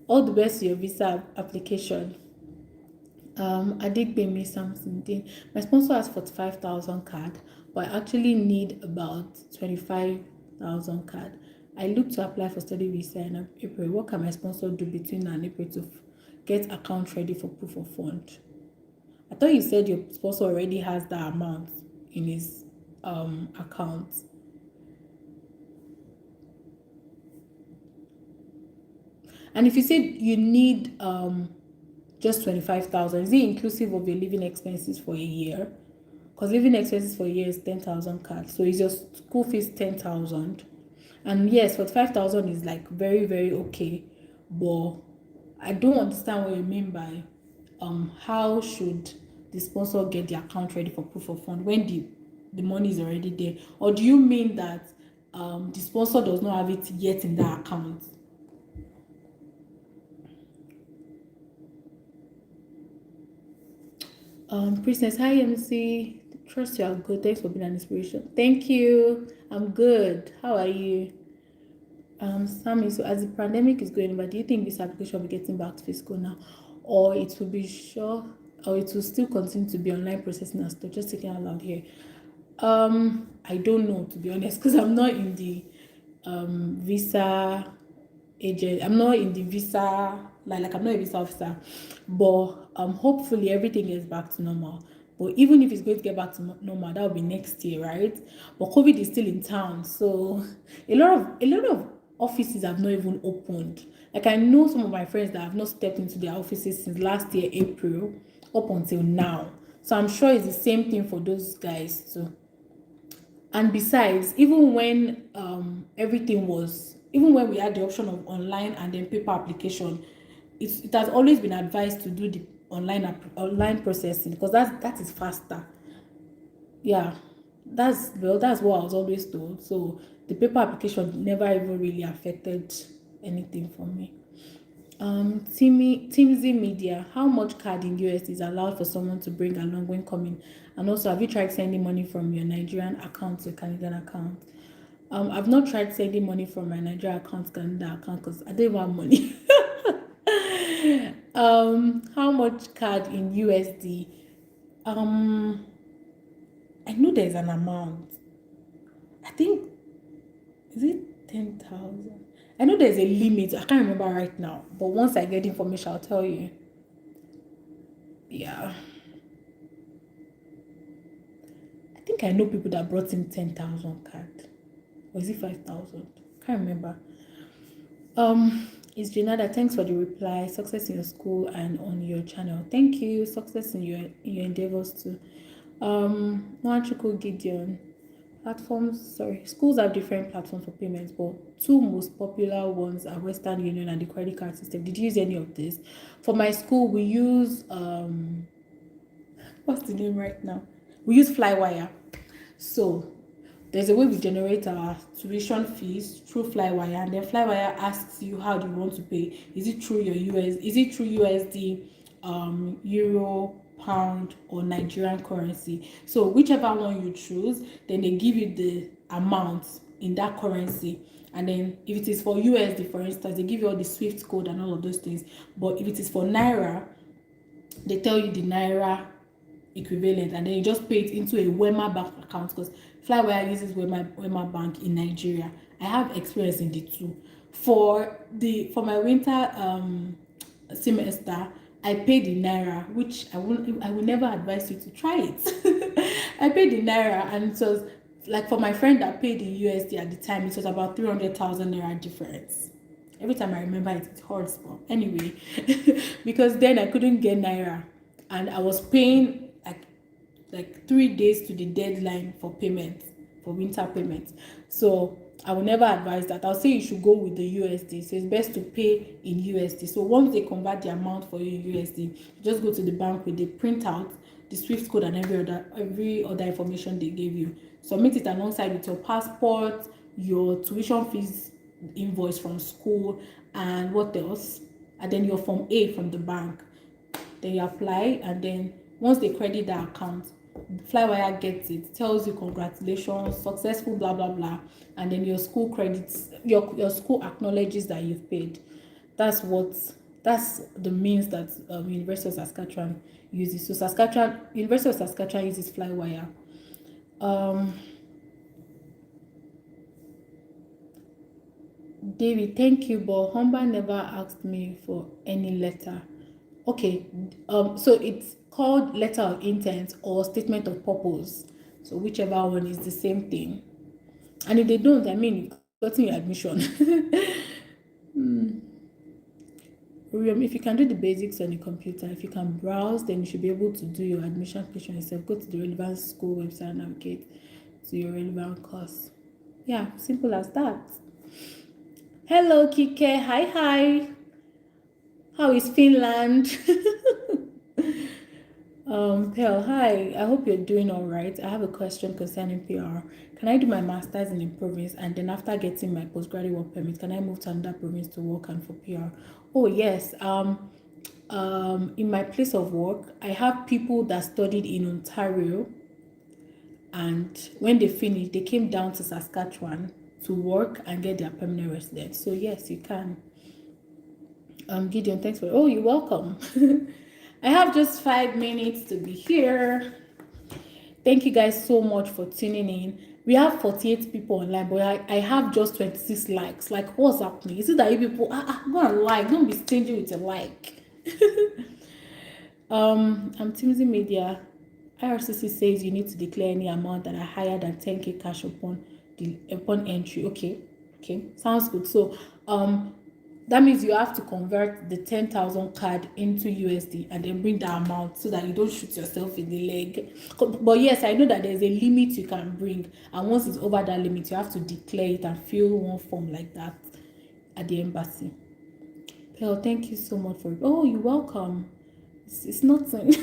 All the best to your visa application. I did pay me something. My sponsor has 45,000 card, but I actually need about 25,000 card. I look to apply for study visa in April. What can my sponsor do between now and April to get account ready for proof of fund? I thought you said your sponsor already has that amount in his account. And if you said you need just 25,000, is it inclusive of your living expenses for a year? Because living expenses for a year is 10,000 card. So is your school fees 10,000? And yes, 45,000 is like very, very okay. But I don't understand what you mean by how should the sponsor get the account ready for proof of fund when the money is already there? Or do you mean that the sponsor does not have it yet in that account? Princess, hi MC. Trust you are good. Thanks for being an inspiration. Thank you. I'm good. How are you? Sammy, so as the pandemic is going over, do you think this application will be getting back to fiscal now? Or it will be sure, or it will still continue to be online processing and stuff? Just thinking out loud here. I don't know, to be honest, because I'm not in the visa agent. I'm not in the visa, like I'm not a visa officer, but hopefully everything gets back to normal. But even if it's going to get back to normal, that will be next year, right? But COVID is still in town, so a lot of offices have not even opened. Like I know some of my friends that have not stepped into their offices since last year April up until now. So I'm sure it's the same thing for those guys too. And besides, even when we had the option of online and then paper application, it has always been advised to do the online processing because that is faster. Yeah, that's what I was always told. So the paper application never even really affected anything for me. Teamsy Media, how much card in US is allowed for someone to bring along when coming? And also, have you tried sending money from your Nigerian account to Canadian account? I've not tried sending money from my Nigerian account to Canada account because I don't even have money. How much card in USD? I know there's an amount. I think, is it 10,000? I know there's a limit. I can't remember right now. But once I get information, I'll tell you. Yeah. I think I know people that brought in 10,000 card. Or is it 5,000? Can't remember. It's Janada. Thanks for the reply. Success in your school and on your channel. Thank you. Success in your endeavors too. Nwachukwu Gideon. Schools have different platforms for payments, but two most popular ones are Western Union and the credit card system. Did you use any of this? For my school, we use what's the name right now? We use Flywire. So there's a way we generate our tuition fees through Flywire, and then Flywire asks you how do you want to pay. Is it through USD, euro, pound, or Nigerian currency? So whichever one you choose, then they give you the amount in that currency. And then if it is for USD, for instance, they give you all the Swift code and all of those things. But if it is for Naira, they tell you the Naira equivalent, and then you just pay it into a Wema bank account because Flywire uses Wema Bank in Nigeria. I have experience in the two. For my winter semester, I paid in Naira, which I will never advise you to try it. I paid in Naira, and it was like for my friend that paid in USD at the time, it was about 300,000 Naira difference. Every time I remember it, it hurts. But anyway, because then I couldn't get Naira, and I was paying like 3 days to the deadline for payment, for winter payment. So I will never advise that. I'll say you should go with the USD. So it's best to pay in USD. So once they convert the amount for you in USD, you just go to the bank with the printout, the Swift code, and every other information they gave you. Submit it alongside with your passport, your tuition fees invoice from school, and what else? And then your Form A from the bank. Then you apply, and then once they credit that account, Flywire gets it, tells you congratulations, successful, blah blah blah, and then your school credits, your school acknowledges that you've paid. That's the means that University of Saskatchewan uses. So University of Saskatchewan uses Flywire. David, thank you, but Humba never asked me for any letter. Okay, so it's called letter of intent or statement of purpose. So whichever one is the same thing. And if they don't, I mean, you've gotten your admission. If you can do the basics on the computer, if you can browse, then you should be able to do your admission application yourself. Go to the relevant school website and navigate to your relevant course. Yeah, simple as that. Hello, Kike. Hi. How is Finland? Pearl, hi. I hope you're doing all right. I have a question concerning PR. Can I do my master's in a province, and then after getting my postgraduate work permit, can I move to another province to work and for PR? Oh yes. In my place of work, I have people that studied in Ontario, and when they finished, they came down to Saskatchewan to work and get their permanent residence. So yes, you can. Gideon, thanks for. Oh, you're welcome. I have just 5 minutes to be here. Thank you guys so much for tuning in. We have 48 people online, but I have just 26 likes. Like, what's happening? Is it that you people go and like? Don't be stingy with a like. I'm Timothy Media. IRCC says you need to declare any amount that are higher than 10k cash upon entry. Okay, sounds good. So that means you have to convert the 10,000 card into USD and then bring that amount so that you don't shoot yourself in the leg. But yes, I know that there's a limit you can bring, and once it's over that limit, you have to declare it and fill one form like that at the embassy. Pearl, thank you so much for it. Oh, you're welcome. It's nothing.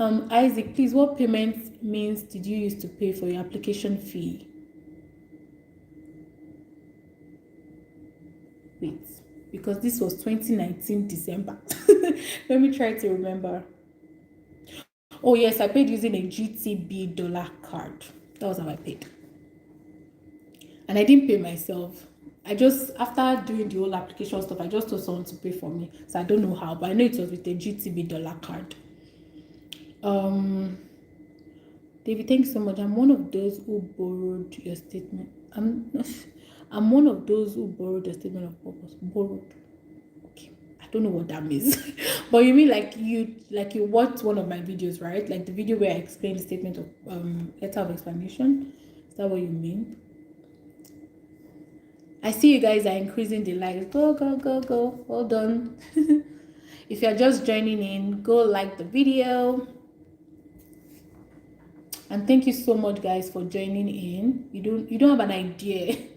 Isaac, please, what payment means did you use to pay for your application fee? Wait, because this was 2019 December. Let me try to remember. Oh yes, I paid using a GTB dollar card. That was how I paid. And I didn't pay myself. I just, after doing the whole application stuff, I just told someone to pay for me. So I don't know how, but I know it was with a GTB dollar card. David, thanks so much. I'm one of those who borrowed your statement. I'm one of those who borrowed the statement of purpose. Borrowed. Okay. I don't know what that means. But you mean like you watched one of my videos, right? Like the video where I explained the statement of letter of explanation. Is that what you mean? I see you guys are increasing the likes. Go. Well done. If you're just joining in, go like the video. And thank you so much, guys, for joining in. You don't have an idea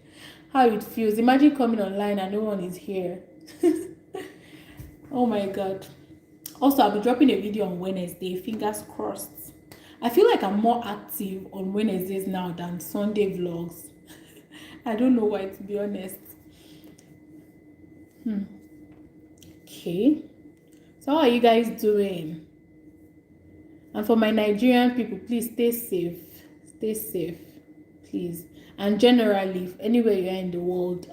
how it feels. Imagine coming online and no one is here. Oh my god. Also, I'll be dropping a video on Wednesday. Fingers crossed. I feel like I'm more active on Wednesdays now than Sunday vlogs. I don't know why, to be honest. Okay. So how are you guys doing? And for my Nigerian people, please stay safe. Stay safe, please. And generally, anywhere you are in the world,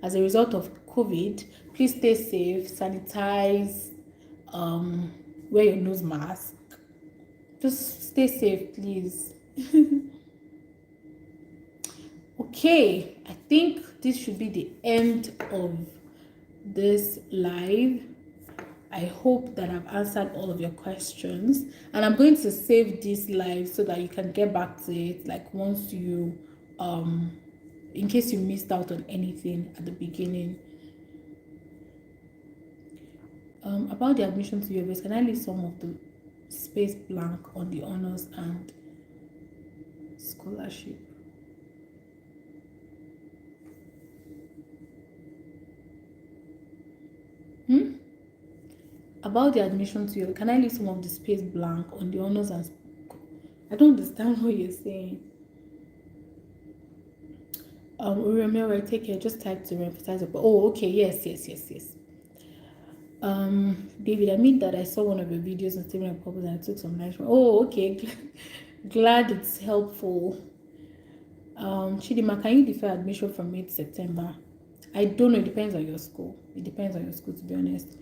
as a result of COVID, please stay safe, sanitize, wear your nose mask. Just stay safe, please. Okay, I think this should be the end of this live. I hope that I've answered all of your questions, and I'm going to save this live so that you can get back to it, like once you in case you missed out on anything at the beginning. About the admission to your can I leave some of the space blank on the honors and scholarship? About the admission to your, can I leave some of the space blank on the honors and I don't understand what you're saying. Remember, take care. Just type to emphasize it. Oh, okay. Yes. David, I mean that I saw one of your videos on statement of purpose and I took some nice. Oh, okay. Glad it's helpful. Chidima, can you defer admission from mid-September? I don't know. It depends on your school. It depends on your school, to be honest.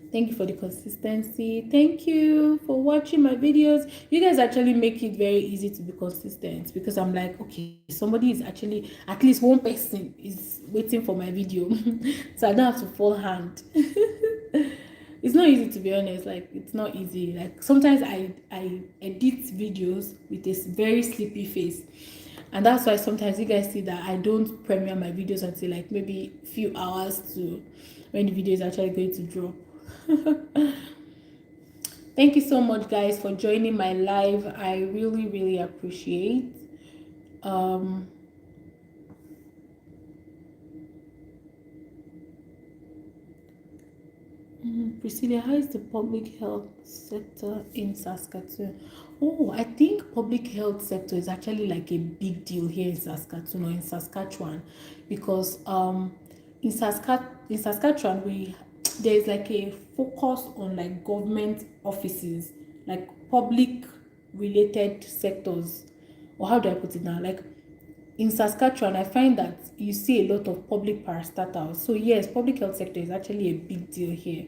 Thank you for the consistency. Thank you for watching my videos. You guys actually make it very easy to be consistent, because I'm like, okay, somebody is actually, at least one person is waiting for my video. So I don't have to fall hand. It's not easy, to be honest. Like, it's not easy. Like, sometimes I edit videos with a very sleepy face, and that's why sometimes you guys see that I don't premiere my videos until like maybe a few hours to when the video is actually going to drop. Thank you so much, guys, for joining my live. I really appreciate. Priscilla, how is the public health sector in Saskatchewan? Oh, I think public health sector is actually like a big deal here in Saskatchewan, because in Saskatchewan there's like a focus on like government offices, like public related sectors, or how do I put it now? Like in Saskatchewan, I find that you see a lot of public parastatals. So yes, public health sector is actually a big deal here.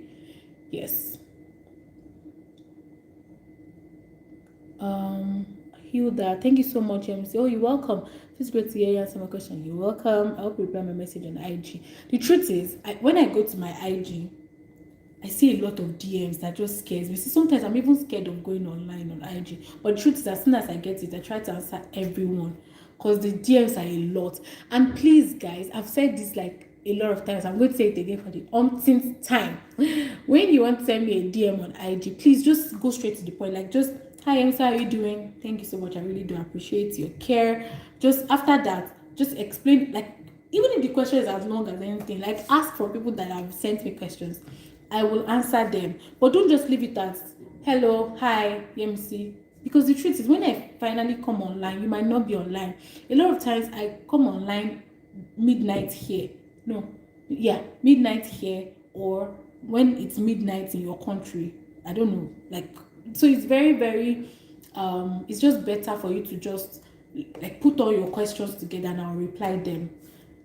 Yes. Hilda, thank you so much, MC. Oh, you're welcome. It's great to hear you answer my question. You're welcome. I hope you reply my message on IG. The truth is, when I go to my IG, I see a lot of DMs that just scares me. See, sometimes I'm even scared of going online on IG. But the truth is, as soon as I get it, I try to answer everyone because the DMs are a lot. And please, guys, I've said this like a lot of times. I'm going to say it again for the umpteenth time. When you want to send me a DM on IG, please just go straight to the point. Like, just, hi, Emsa, how are you doing? Thank you so much. I really do appreciate your care. Just after that, just explain, like, even if the question is as long as anything, like, ask for people that have sent me questions. I will answer them. But don't just leave it as hello, hi, MC. Because the truth is, when I finally come online, you might not be online. A lot of times I come online midnight here. Midnight here, or when it's midnight in your country. I don't know. Like, so it's very, very it's just better for you to just like put all your questions together and I'll reply them.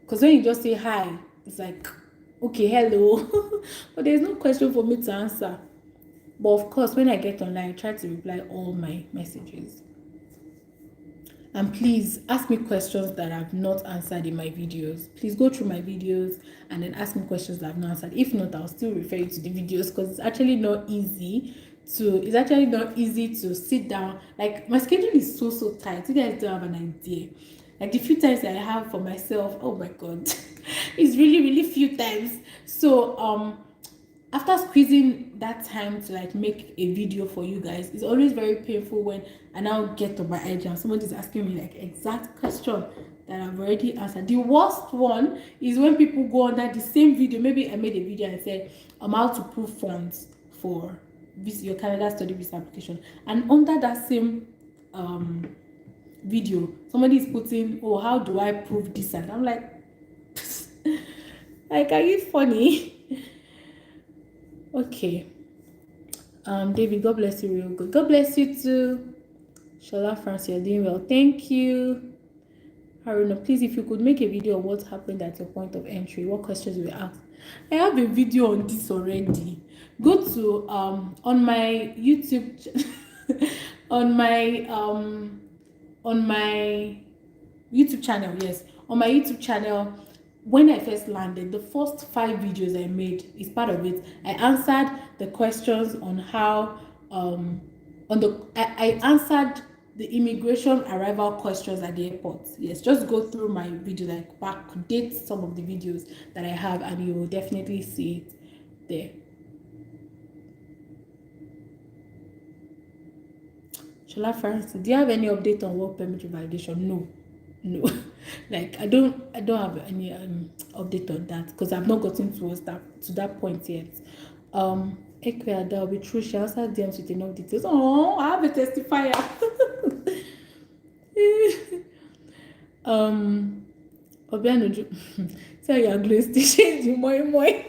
Because when you just say hi, it's like, okay, hello. But there's no question for me to answer. But of course, when I get online, I try to reply all my messages. And please ask me questions that I've not answered in my videos. Please go through my videos and then ask me questions that I've not answered. If not, I'll still refer you to the videos because it's actually not easy to sit down. Like, my schedule is so tight. You guys don't have an idea. Like, the few times that I have for myself, oh my god, it's really few times. So after squeezing that time to like make a video for you guys, it's always very painful when I now get to my IG and somebody's asking me like exact question that I've already answered. The worst one is when people go under the same video. Maybe I made a video and said how to prove funds for your Canada study visa application, and under that same video somebody is putting, oh, how do I prove this? And I'm like like, are you funny? Okay. David, God bless you real good. God bless you too. Shola France, you're doing well. Thank you. Haruna, please, if you could make a video of what happened at your point of entry, what questions you will ask. I have a video on this already. Go to on my YouTube on my YouTube channel. Yes, on my YouTube channel. When I first landed, the first 5 videos I made is part of it. I answered the questions on how I answered the immigration arrival questions at the airport. Yes, just go through my video, like backdate some of the videos that I have, and you will definitely see it there. Shola Farsi, do you have any update on work permit revalidation? No. Like, I don't have any update on that because I've not gotten to that point yet. Ekwia, that'll be true. She answered DMs with enough details. Oh, I have a testifier. Obianuju, tell your glue stations the more.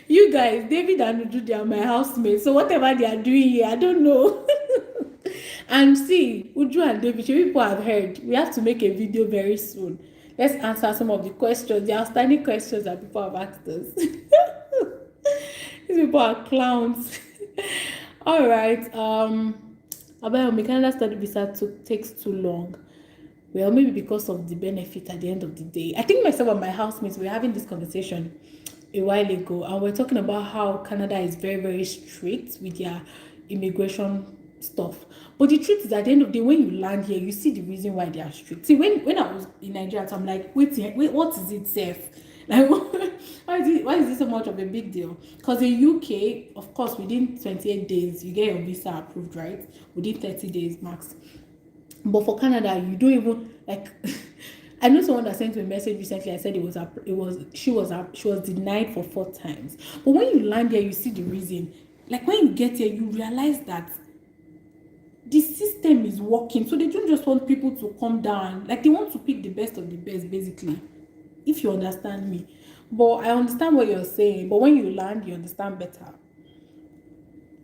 You guys, David and Uju, they are my housemates. So whatever they are doing here, I don't know. And see, Uju and David, people have heard. We have to make a video very soon. Let's answer some of the questions, the outstanding questions that people have asked us. These people are clowns. All right. Abayomi, Canada study visa takes too long. Well, maybe because of the benefit at the end of the day. I think myself and my housemates were having this conversation a while ago, and we're talking about how Canada is very, very strict with their immigration stuff. But the truth is, at the end of the day, when you land here, you see the reason why they are strict. See, when I was in Nigeria, so I'm like, wait, what is it safe? Like, why is it so much of a big deal? Because in UK, of course, within 28 days, you get your visa approved, right? Within 30 days max. But for Canada, you don't even, like, I know someone that sent me a message recently. I said she was denied for 4 times. But when you land here, you see the reason. Like, when you get here, you realize that the system is working. So they don't just want people to come down. Like, they want to pick the best of the best, basically. If you understand me. But I understand what you're saying. But when you land, you understand better.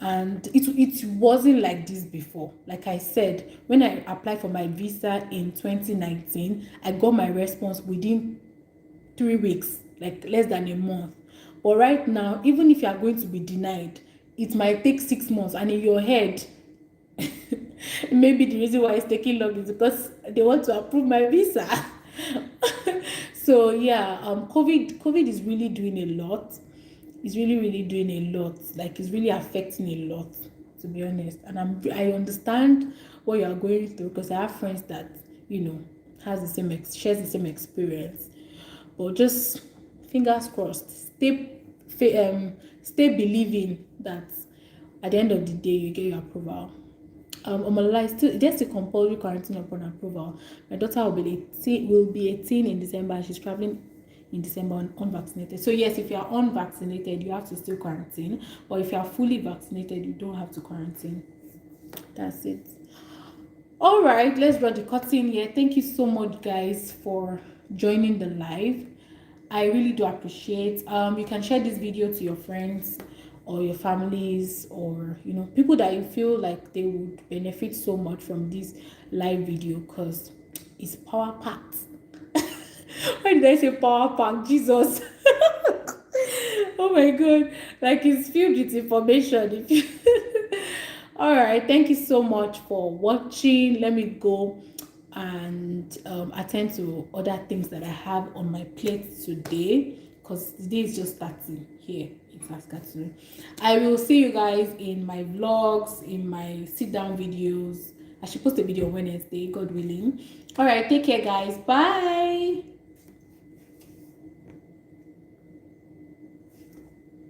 And it wasn't like this before. Like I said, when I applied for my visa in 2019, I got my response within 3 weeks, like less than a month. But right now, even if you are going to be denied, it might take 6 months. And in your head, Maybe the reason why it's taking long is because they want to approve my visa. So yeah, COVID is really doing a lot. It's really doing a lot. Like it's really affecting a lot, to be honest. And I understand what you are going through, because I have friends that, you know, shares the same experience. But just fingers crossed. Stay believing that at the end of the day you get your approval. Omola is still, there's a compulsory quarantine upon approval. My daughter will be 18 in December, and she's traveling in December unvaccinated. So yes, if you are unvaccinated, you have to still quarantine. But if you are fully vaccinated, you don't have to quarantine. That's it. All right, let's draw the curtain here. Thank you so much, guys, for joining the live. I really do appreciate. You can share this video to your friends or your families, or people that you feel like they would benefit so much from this live video, because it's power packed. Why did I say power packed? Jesus. Oh my god, like it's filled with information. If you all right, thank you so much for watching. Let me go and attend to other things that I have on my plate today, because today is just starting here in Saskatchewan. I will see you guys in my vlogs, in my sit down videos. I should post a video on Wednesday, God willing. All right, take care, guys. Bye.